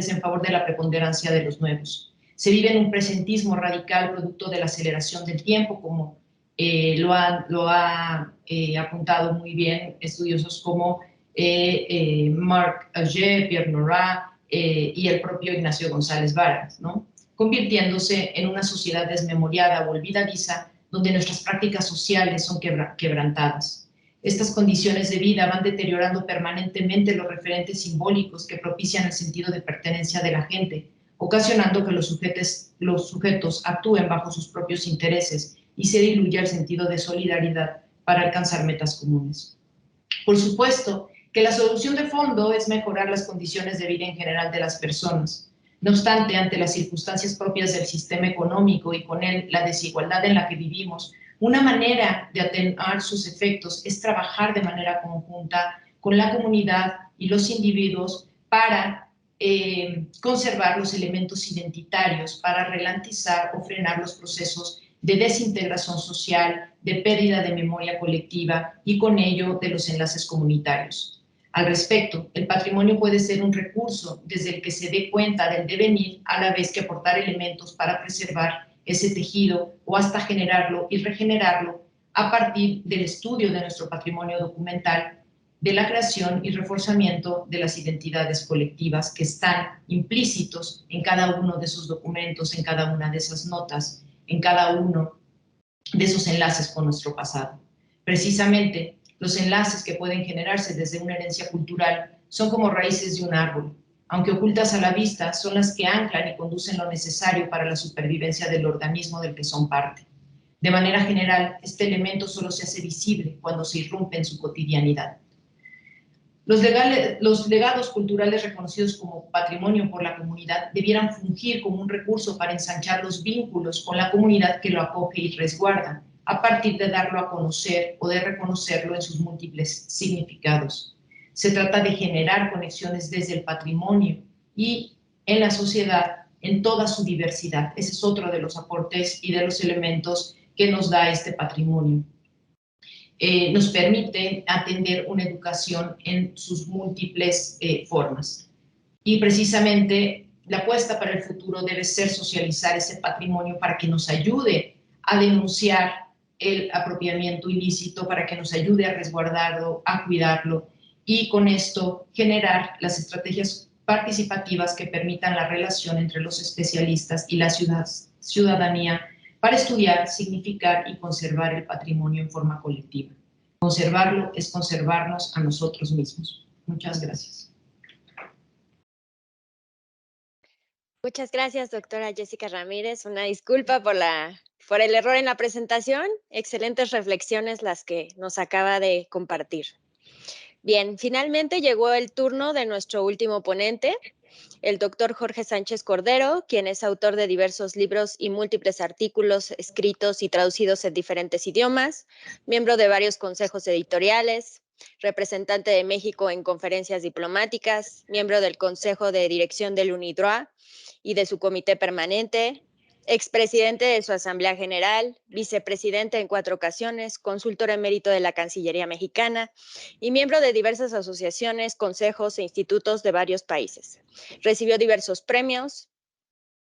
en favor de la preponderancia de los nuevos. Se vive en un presentismo radical producto de la aceleración del tiempo, como lo ha apuntado muy bien estudiosos como Marc Ager, Pierre Nora y el propio Ignacio González Vargas, ¿no? Convirtiéndose en una sociedad desmemoriada o olvidadiza, donde nuestras prácticas sociales son quebrantadas. Estas condiciones de vida van deteriorando permanentemente los referentes simbólicos que propician el sentido de pertenencia de la gente, ocasionando que los sujetos actúen bajo sus propios intereses y se diluya el sentido de solidaridad para alcanzar metas comunes. Por supuesto que la solución de fondo es mejorar las condiciones de vida en general de las personas. No obstante, ante las circunstancias propias del sistema económico y con él la desigualdad en la que vivimos, una manera de atenuar sus efectos es trabajar de manera conjunta con la comunidad y los individuos para conservar los elementos identitarios, para ralentizar o frenar los procesos de desintegración social, de pérdida de memoria colectiva y con ello de los enlaces comunitarios. Al respecto, el patrimonio puede ser un recurso desde el que se dé cuenta del devenir a la vez que aportar elementos para preservar ese tejido o hasta generarlo y regenerarlo a partir del estudio de nuestro patrimonio documental, de la creación y reforzamiento de las identidades colectivas que están implícitos en cada uno de esos documentos, en cada una de esas notas, en cada uno de esos enlaces con nuestro pasado. Precisamente, los enlaces que pueden generarse desde una herencia cultural son como raíces de un árbol. Aunque ocultas a la vista, son las que anclan y conducen lo necesario para la supervivencia del organismo del que son parte. De manera general, este elemento solo se hace visible cuando se irrumpe en su cotidianidad. Los legados culturales reconocidos como patrimonio por la comunidad debieran fungir como un recurso para ensanchar los vínculos con la comunidad que lo acoge y resguarda, a partir de darlo a conocer o de reconocerlo en sus múltiples significados. Se trata de generar conexiones desde el patrimonio y en la sociedad en toda su diversidad. Ese es otro de los aportes y de los elementos que nos da este patrimonio. Nos permite atender una educación en sus múltiples formas. Y precisamente la apuesta para el futuro debe ser socializar ese patrimonio para que nos ayude a denunciar el apropiamiento ilícito, para que nos ayude a resguardarlo, a cuidarlo y con esto generar las estrategias participativas que permitan la relación entre los especialistas y la ciudadanía para estudiar, significar y conservar el patrimonio en forma colectiva. Conservarlo es conservarnos a nosotros mismos. Muchas gracias. Muchas gracias, doctora Jessica Ramírez. Una disculpa por el error en la presentación. Excelentes reflexiones las que nos acaba de compartir. Bien, finalmente llegó el turno de nuestro último ponente. el doctor Jorge Sánchez Cordero, quien es autor de diversos libros y múltiples artículos escritos y traducidos en diferentes idiomas, miembro de varios consejos editoriales, representante de México en conferencias diplomáticas, miembro del Consejo de Dirección del UNIDROIT y de su comité permanente, expresidente de su Asamblea General, vicepresidente en 4 ocasiones, consultor emérito de la Cancillería Mexicana y miembro de diversas asociaciones, consejos e institutos de varios países. Recibió diversos premios,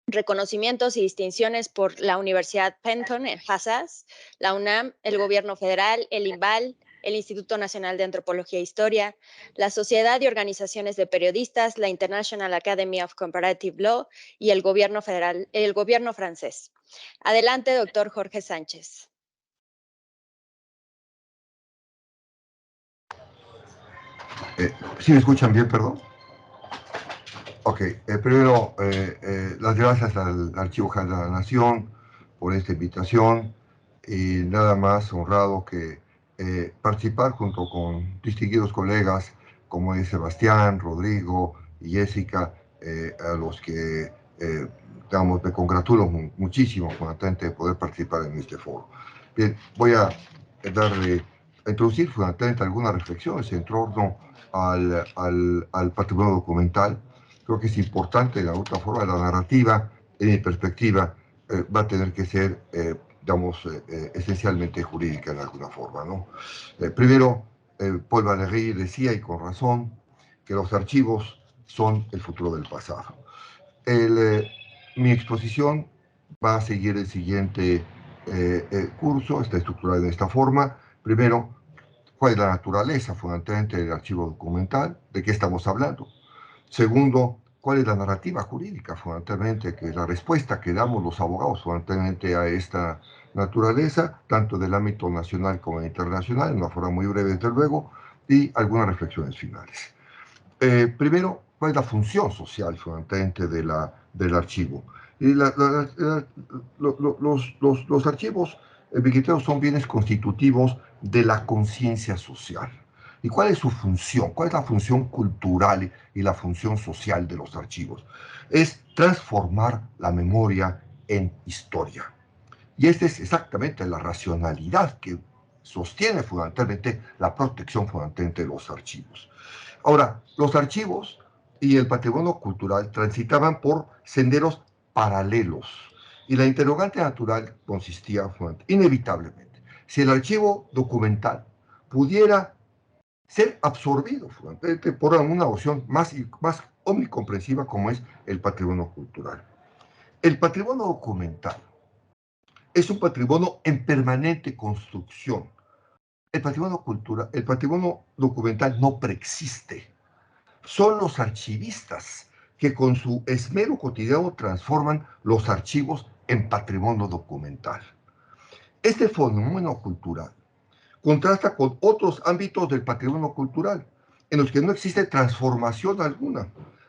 reconocimientos y distinciones por la Universidad Penton en Hassas, la UNAM, el Gobierno Federal, el INVAL, el Instituto Nacional de Antropología e Historia, la Sociedad y Organizaciones de Periodistas, la International Academy of Comparative Law y el Gobierno Federal, el Gobierno francés. Adelante, doctor Jorge Sánchez. ¿Sí me escuchan bien, perdón? Ok, primero, las gracias al Archivo General de la Nación por esta invitación y nada más honrado que participar junto con distinguidos colegas como es Sebastián, Rodrigo y Jessica, a los que digamos, me congratulo muchísimo fundamentalmente de poder participar en este foro. Bien, voy a introducir fundamentalmente algunas reflexiones en torno al patrimonio documental. Creo que es importante, de alguna forma, la narrativa, en mi perspectiva, va a tener que ser, digamos, esencialmente jurídica en alguna forma, ¿no? Primero, Paul Valéry decía, y con razón, que los archivos son el futuro del pasado. Mi exposición va a seguir el siguiente curso, está estructurada de esta forma. Primero, ¿cuál es la naturaleza fundamentalmente del archivo documental? ¿De qué estamos hablando? Segundo, ¿cuál es la narrativa jurídica fundamentalmente, que es la respuesta que damos los abogados fundamentalmente a esta naturaleza, tanto del ámbito nacional como internacional, en una forma muy breve desde luego, y algunas reflexiones finales. Primero, ¿cuál es la función social fundamentalmente del archivo? Y los archivos, mi criterio, son bienes constitutivos de la conciencia social. ¿Y cuál es su función? ¿Cuál es la función cultural y la función social de los archivos? Es transformar la memoria en historia. Y esta es exactamente la racionalidad que sostiene fundamentalmente la protección fundamentalmente de los archivos. Ahora, los archivos y el patrimonio cultural transitaban por senderos paralelos. Y la interrogante natural consistía, inevitablemente, si el archivo documental pudiera ser absorbido por una opción más omnicomprensiva como es el patrimonio cultural. El patrimonio documental es un patrimonio en permanente construcción. El patrimonio documental no preexiste. Son los archivistas que con su esmero cotidiano transforman los archivos en patrimonio documental. Este fenómeno cultural contrasta con otros ámbitos del patrimonio cultural, en los que no existe transformación alguna,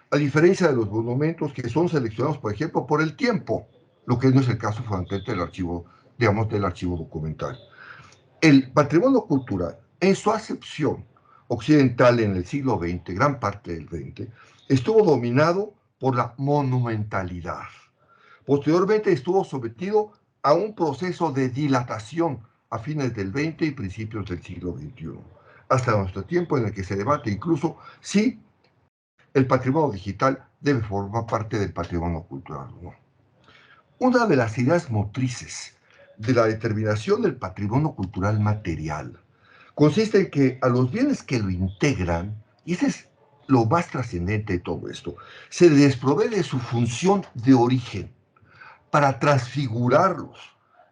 a diferencia de los monumentos que son seleccionados, por ejemplo, por el tiempo, lo que no es el caso fundamentalmente del archivo, digamos, del archivo documental. El patrimonio cultural, en su acepción occidental en el siglo XX, gran parte del XX, estuvo dominado por la monumentalidad. Posteriormente estuvo sometido a un proceso de dilatación a fines del XX y principios del siglo XXI, hasta nuestro tiempo en el que se debate incluso si el patrimonio digital debe formar parte del patrimonio cultural o no. Una de las ideas motrices de la determinación del patrimonio cultural material consiste en que a los bienes que lo integran, y ese es lo más trascendente de todo esto, se les provee de su función de origen para transfigurarlos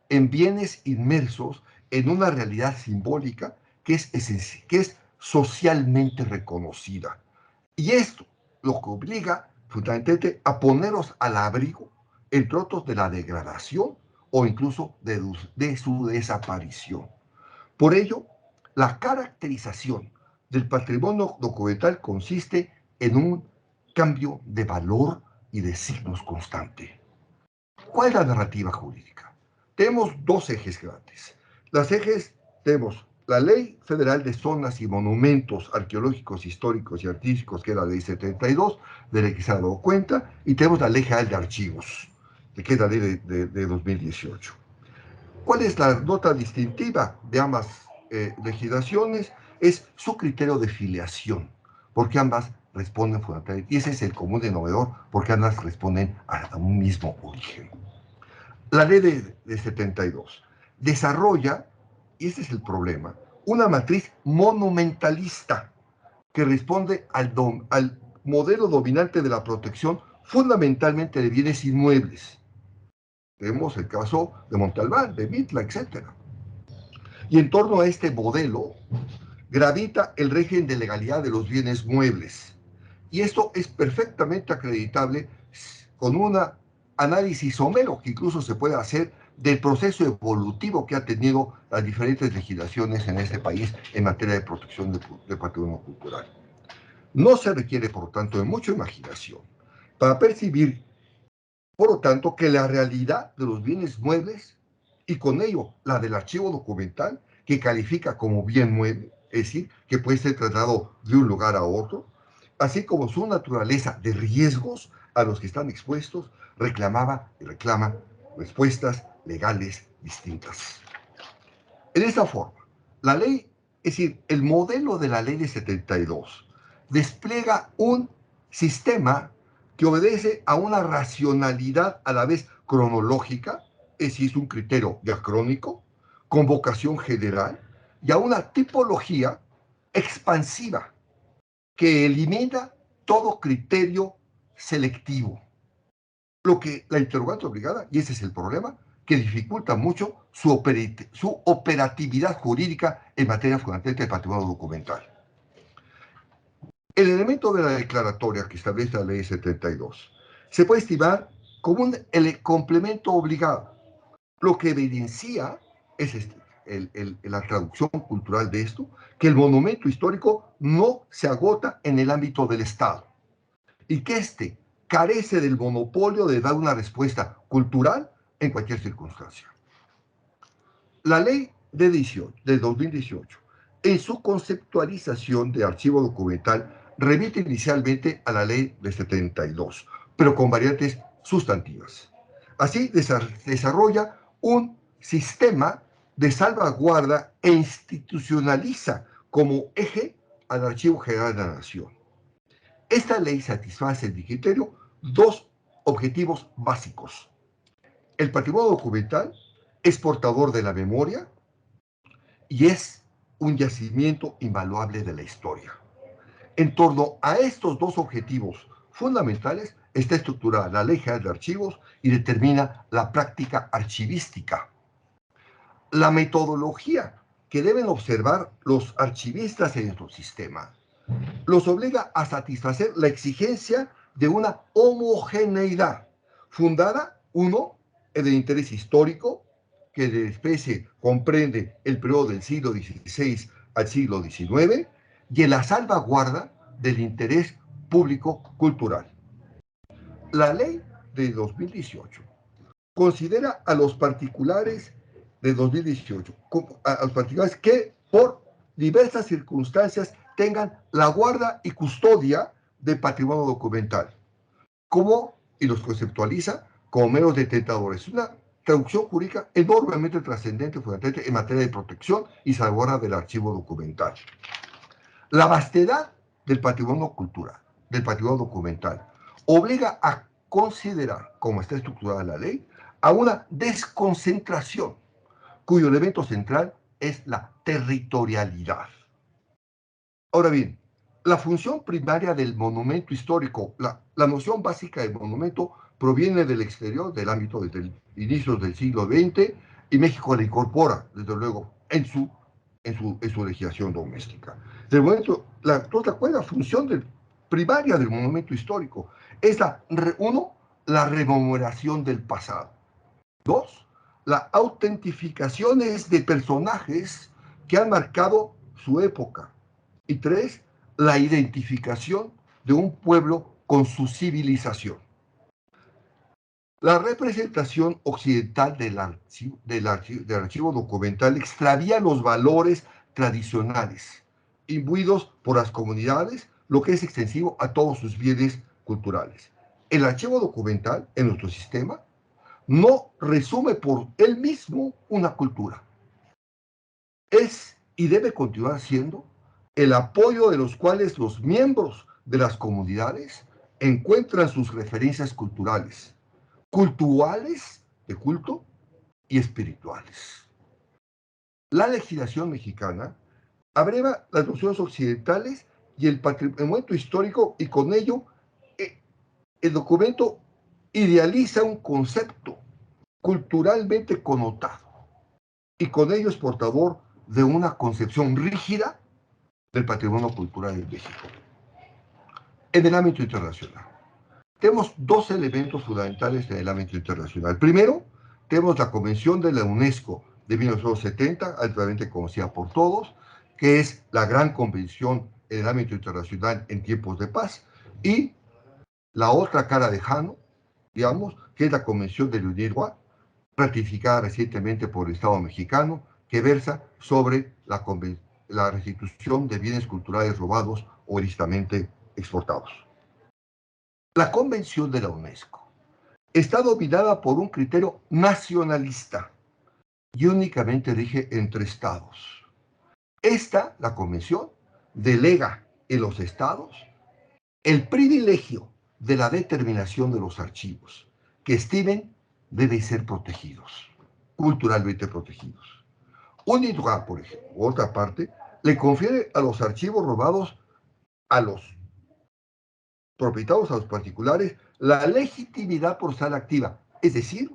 en bienes inmersos en una realidad simbólica que es socialmente reconocida. Y esto lo que obliga fundamentalmente a ponerlos al abrigo, entre otros, de la degradación o incluso de su desaparición. Por ello, la caracterización del patrimonio documental consiste en un cambio de valor y de signos constante. ¿Cuál es la narrativa jurídica? Tenemos dos ejes grandes. Tenemos La Ley Federal de Zonas y Monumentos Arqueológicos, Históricos y Artísticos, que es la Ley 72, de la que se ha dado cuenta, y tenemos la Ley General de Archivos, que es la Ley de 2018. ¿Cuál es la nota distintiva de ambas legislaciones? Es su criterio de filiación, porque ambas responden fundamentalmente, y ese es el común denominador, porque ambas responden a un mismo origen. La Ley de 72 desarrolla, y ese es el problema, una matriz monumentalista que responde al modelo dominante de la protección fundamentalmente de bienes inmuebles. Tenemos el caso de Montalbán, de Mitla, etc. Y en torno a este modelo gravita el régimen de legalidad de los bienes muebles. Y esto es perfectamente acreditable con un análisis somero que incluso se puede hacer del proceso evolutivo que ha tenido las diferentes legislaciones en este país en materia de protección de patrimonio cultural. No se requiere, por lo tanto, de mucha imaginación para percibir, por lo tanto, que la realidad de los bienes muebles, y con ello la del archivo documental, que califica como bien mueble, es decir, que puede ser trasladado de un lugar a otro, así como su naturaleza de riesgos a los que están expuestos, reclamaba y reclama respuestas legales distintas. En esta forma, la ley, es decir, el modelo de la ley de 72, despliega un sistema que obedece a una racionalidad a la vez cronológica, es decir, es un criterio diacrónico, con vocación general, y a una tipología expansiva que elimina todo criterio selectivo. Lo que la interrogante obligada, y ese es el problema, que dificulta mucho su operatividad jurídica en materia fundamental de patrimonio documental. El elemento de la declaratoria que establece la ley 72 se puede estimar como el complemento obligado. Lo que evidencia es la traducción cultural de esto, que el monumento histórico no se agota en el ámbito del Estado y que éste carece del monopolio de dar una respuesta cultural en cualquier circunstancia. La ley de 2018, en su conceptualización de archivo documental, remite inicialmente a la ley de 72, pero con variantes sustantivas. Así desarrolla un sistema de salvaguarda e institucionaliza como eje al Archivo General de la Nación. Esta ley satisface en mi criterio dos objetivos básicos. El patrimonio documental es portador de la memoria y es un yacimiento invaluable de la historia. En torno a estos dos objetivos fundamentales está estructurada la Ley General de Archivos y determina la práctica archivística. La metodología que deben observar los archivistas en nuestro sistema los obliga a satisfacer la exigencia de una homogeneidad fundada, uno, en el interés histórico, que de especie comprende el periodo del siglo XVI al siglo XIX, y en la salvaguarda del interés público cultural. La ley de 2018 considera a los particulares de 2018, a los particulares que por diversas circunstancias tengan la guarda y custodia del patrimonio documental, y los conceptualiza como meros detenedores. Una traducción jurídica enormemente trascendente en materia de protección y salvaguarda del archivo documental. La vastedad del patrimonio cultural, del patrimonio documental, obliga a considerar, como está estructurada la ley, a una desconcentración, cuyo elemento central es la territorialidad. Ahora bien, la función primaria del monumento histórico, la noción básica del monumento proviene del exterior, del ámbito desde inicios del siglo XX, y México la incorpora, desde luego, en su legislación doméstica. ¿Cuál es la función primaria del monumento histórico? Es la rememoración del pasado. 2, la autentificación de personajes que han marcado su época. Y 3, la identificación de un pueblo con su civilización. La representación occidental del archivo documental extravía los valores tradicionales, imbuidos por las comunidades, lo que es extensivo a todos sus bienes culturales. El archivo documental en nuestro sistema no resume por él mismo una cultura. Es y debe continuar siendo el apoyo de los cuales los miembros de las comunidades encuentran sus referencias culturales de culto y espirituales. La legislación mexicana abreva las nociones occidentales y el patrimonio histórico, y con ello el documento idealiza un concepto culturalmente connotado y con ello es portador de una concepción rígida del patrimonio cultural de México. En el ámbito internacional, tenemos dos elementos fundamentales en el ámbito internacional. Primero, tenemos la Convención de la UNESCO de 1970, ampliamente conocida por todos, que es la gran convención en el ámbito internacional en tiempos de paz, y la otra cara de Jano, digamos, que es la Convención de Lunirwa, ratificada recientemente por el Estado mexicano, que versa sobre la restitución de bienes culturales robados o ilícitamente exportados. La Convención de la UNESCO está dominada por un criterio nacionalista y únicamente rige entre estados. La Convención, delega en los estados el privilegio de la determinación de los archivos, que estimen deben ser protegidos, culturalmente protegidos. UNIDROIT, por ejemplo, otra parte, le confiere a los archivos robados a los propietarios, a los particulares, la legitimidad procesal activa, es decir,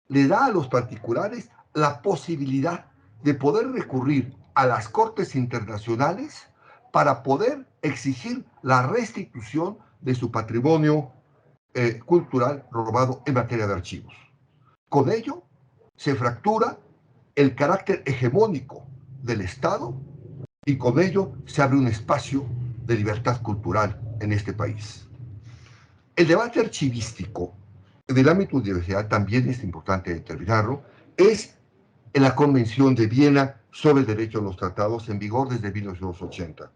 le da a los particulares la posibilidad de poder recurrir a las cortes internacionales para poder exigir la restitución de su patrimonio cultural robado en materia de archivos. Con ello, se fractura el carácter hegemónico del Estado y con ello se abre un espacio de libertad cultural en este país. El debate archivístico en el ámbito universitario, también es importante determinarlo, es en la Convención de Viena sobre el derecho a los tratados en vigor desde 1980.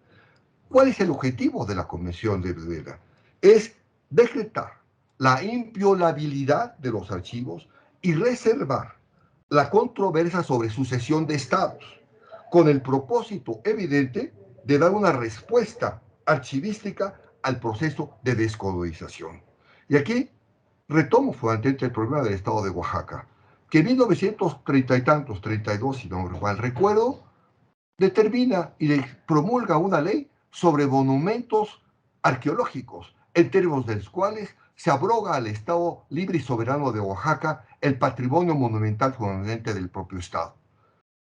¿Cuál es el objetivo de la Convención de Viena? Es decretar la inviolabilidad de los archivos y reservar la controversia sobre sucesión de estados, con el propósito evidente de dar una respuesta archivística al proceso de descolonización. Y aquí retomo fundamentalmente el problema del estado de Oaxaca, que en 1930 y tantos, 32, si no mal recuerdo, determina y promulga una ley sobre monumentos arqueológicos, en términos de los cuales se abroga al Estado libre y soberano de Oaxaca el patrimonio monumental fundamental del propio Estado.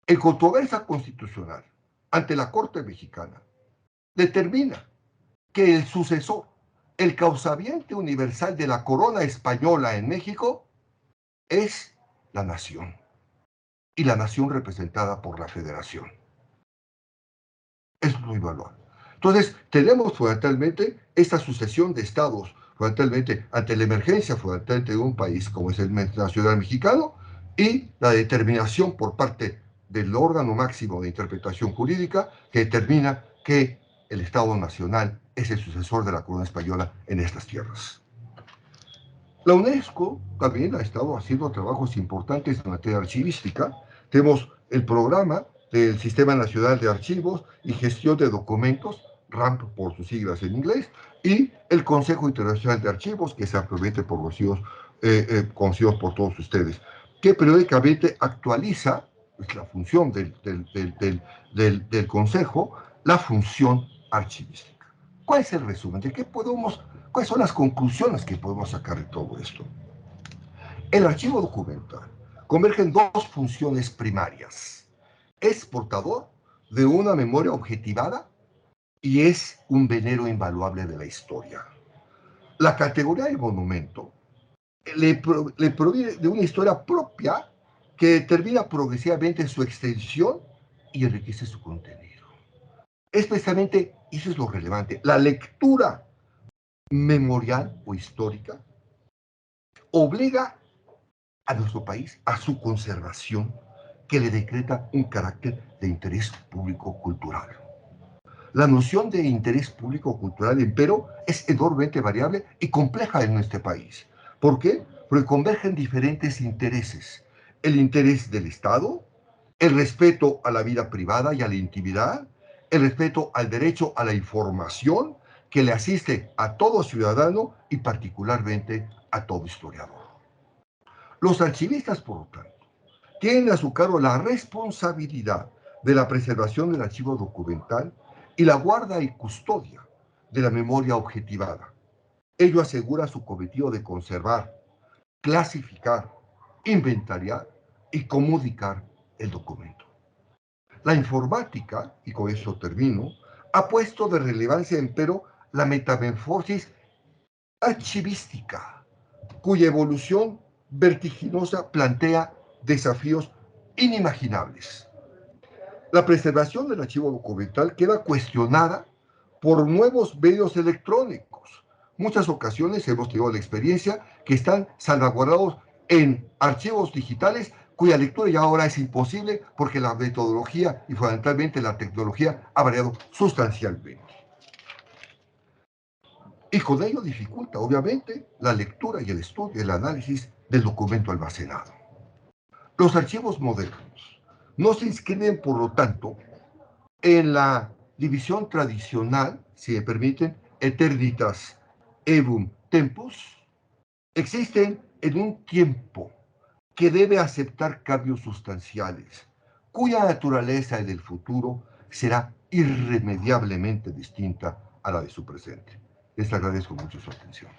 En controversia constitucional ante la Corte Mexicana, determina que el sucesor, el causaviente universal de la corona española en México, es la nación, y la nación representada por la federación. Es muy valor. Entonces, tenemos fundamentalmente esta sucesión de estados, fundamentalmente ante la emergencia fundamentalmente de un país como es el nacional mexicano, y la determinación por parte del órgano máximo de interpretación jurídica que determina que el Estado nacional es el sucesor de la corona española en estas tierras. La UNESCO también ha estado haciendo trabajos importantes en materia archivística. Tenemos el programa del Sistema Nacional de Archivos y Gestión de Documentos, RAMP por sus siglas en inglés, y el Consejo Internacional de Archivos, que es ampliamente conocido por todos ustedes, que periódicamente actualiza la función del Consejo, la función archivística. ¿Cuál es el resumen? ¿Cuáles son las conclusiones que podemos sacar de todo esto? El archivo documental converge en dos funciones primarias. Es portador de una memoria objetivada y es un venero invaluable de la historia. La categoría de monumento le proviene de una historia propia que determina progresivamente su extensión y enriquece su contenido. Especialmente, eso es lo relevante, la lectura memorial o histórica obliga a nuestro país a su conservación, que le decreta un carácter de interés público cultural. La noción de interés público cultural, empero, es enormemente variable y compleja en este país. ¿Por qué? Porque convergen diferentes intereses. El interés del Estado, el respeto a la vida privada y a la intimidad, el respeto al derecho a la información que le asiste a todo ciudadano y particularmente a todo historiador. Los archivistas, por lo tanto, tienen a su cargo la responsabilidad de la preservación del archivo documental y la guarda y custodia de la memoria objetivada. Ello asegura su cometido de conservar, clasificar, inventariar y comunicar el documento. La informática, y con eso termino, ha puesto de relevancia, empero, la metamorfosis archivística, cuya evolución vertiginosa plantea desafíos inimaginables. La preservación del archivo documental queda cuestionada por nuevos medios electrónicos. Muchas ocasiones hemos tenido la experiencia que están salvaguardados en archivos digitales cuya lectura ya ahora es imposible porque la metodología y fundamentalmente la tecnología ha variado sustancialmente. Y con ello dificulta, obviamente, la lectura y el estudio y el análisis del documento almacenado. Los archivos modernos no se inscriben, por lo tanto, en la división tradicional, si me permiten, eternitas evum tempus, existen en un tiempo que debe aceptar cambios sustanciales, cuya naturaleza en el futuro será irremediablemente distinta a la de su presente. Les agradezco mucho su atención.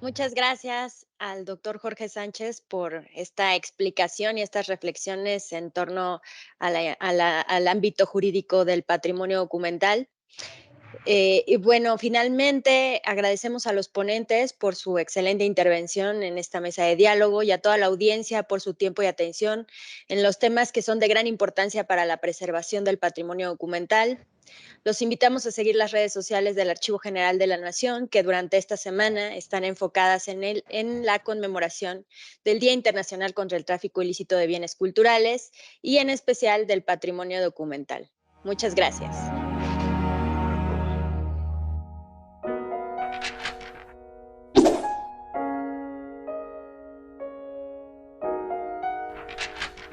Muchas gracias al doctor Jorge Sánchez por esta explicación y estas reflexiones en torno al ámbito jurídico del patrimonio documental. Y bueno, finalmente agradecemos a los ponentes por su excelente intervención en esta mesa de diálogo y a toda la audiencia por su tiempo y atención en los temas que son de gran importancia para la preservación del patrimonio documental. Los invitamos a seguir las redes sociales del Archivo General de la Nación, que durante esta semana están enfocadas en la conmemoración del Día Internacional contra el Tráfico Ilícito de Bienes Culturales y en especial del patrimonio documental. Muchas gracias.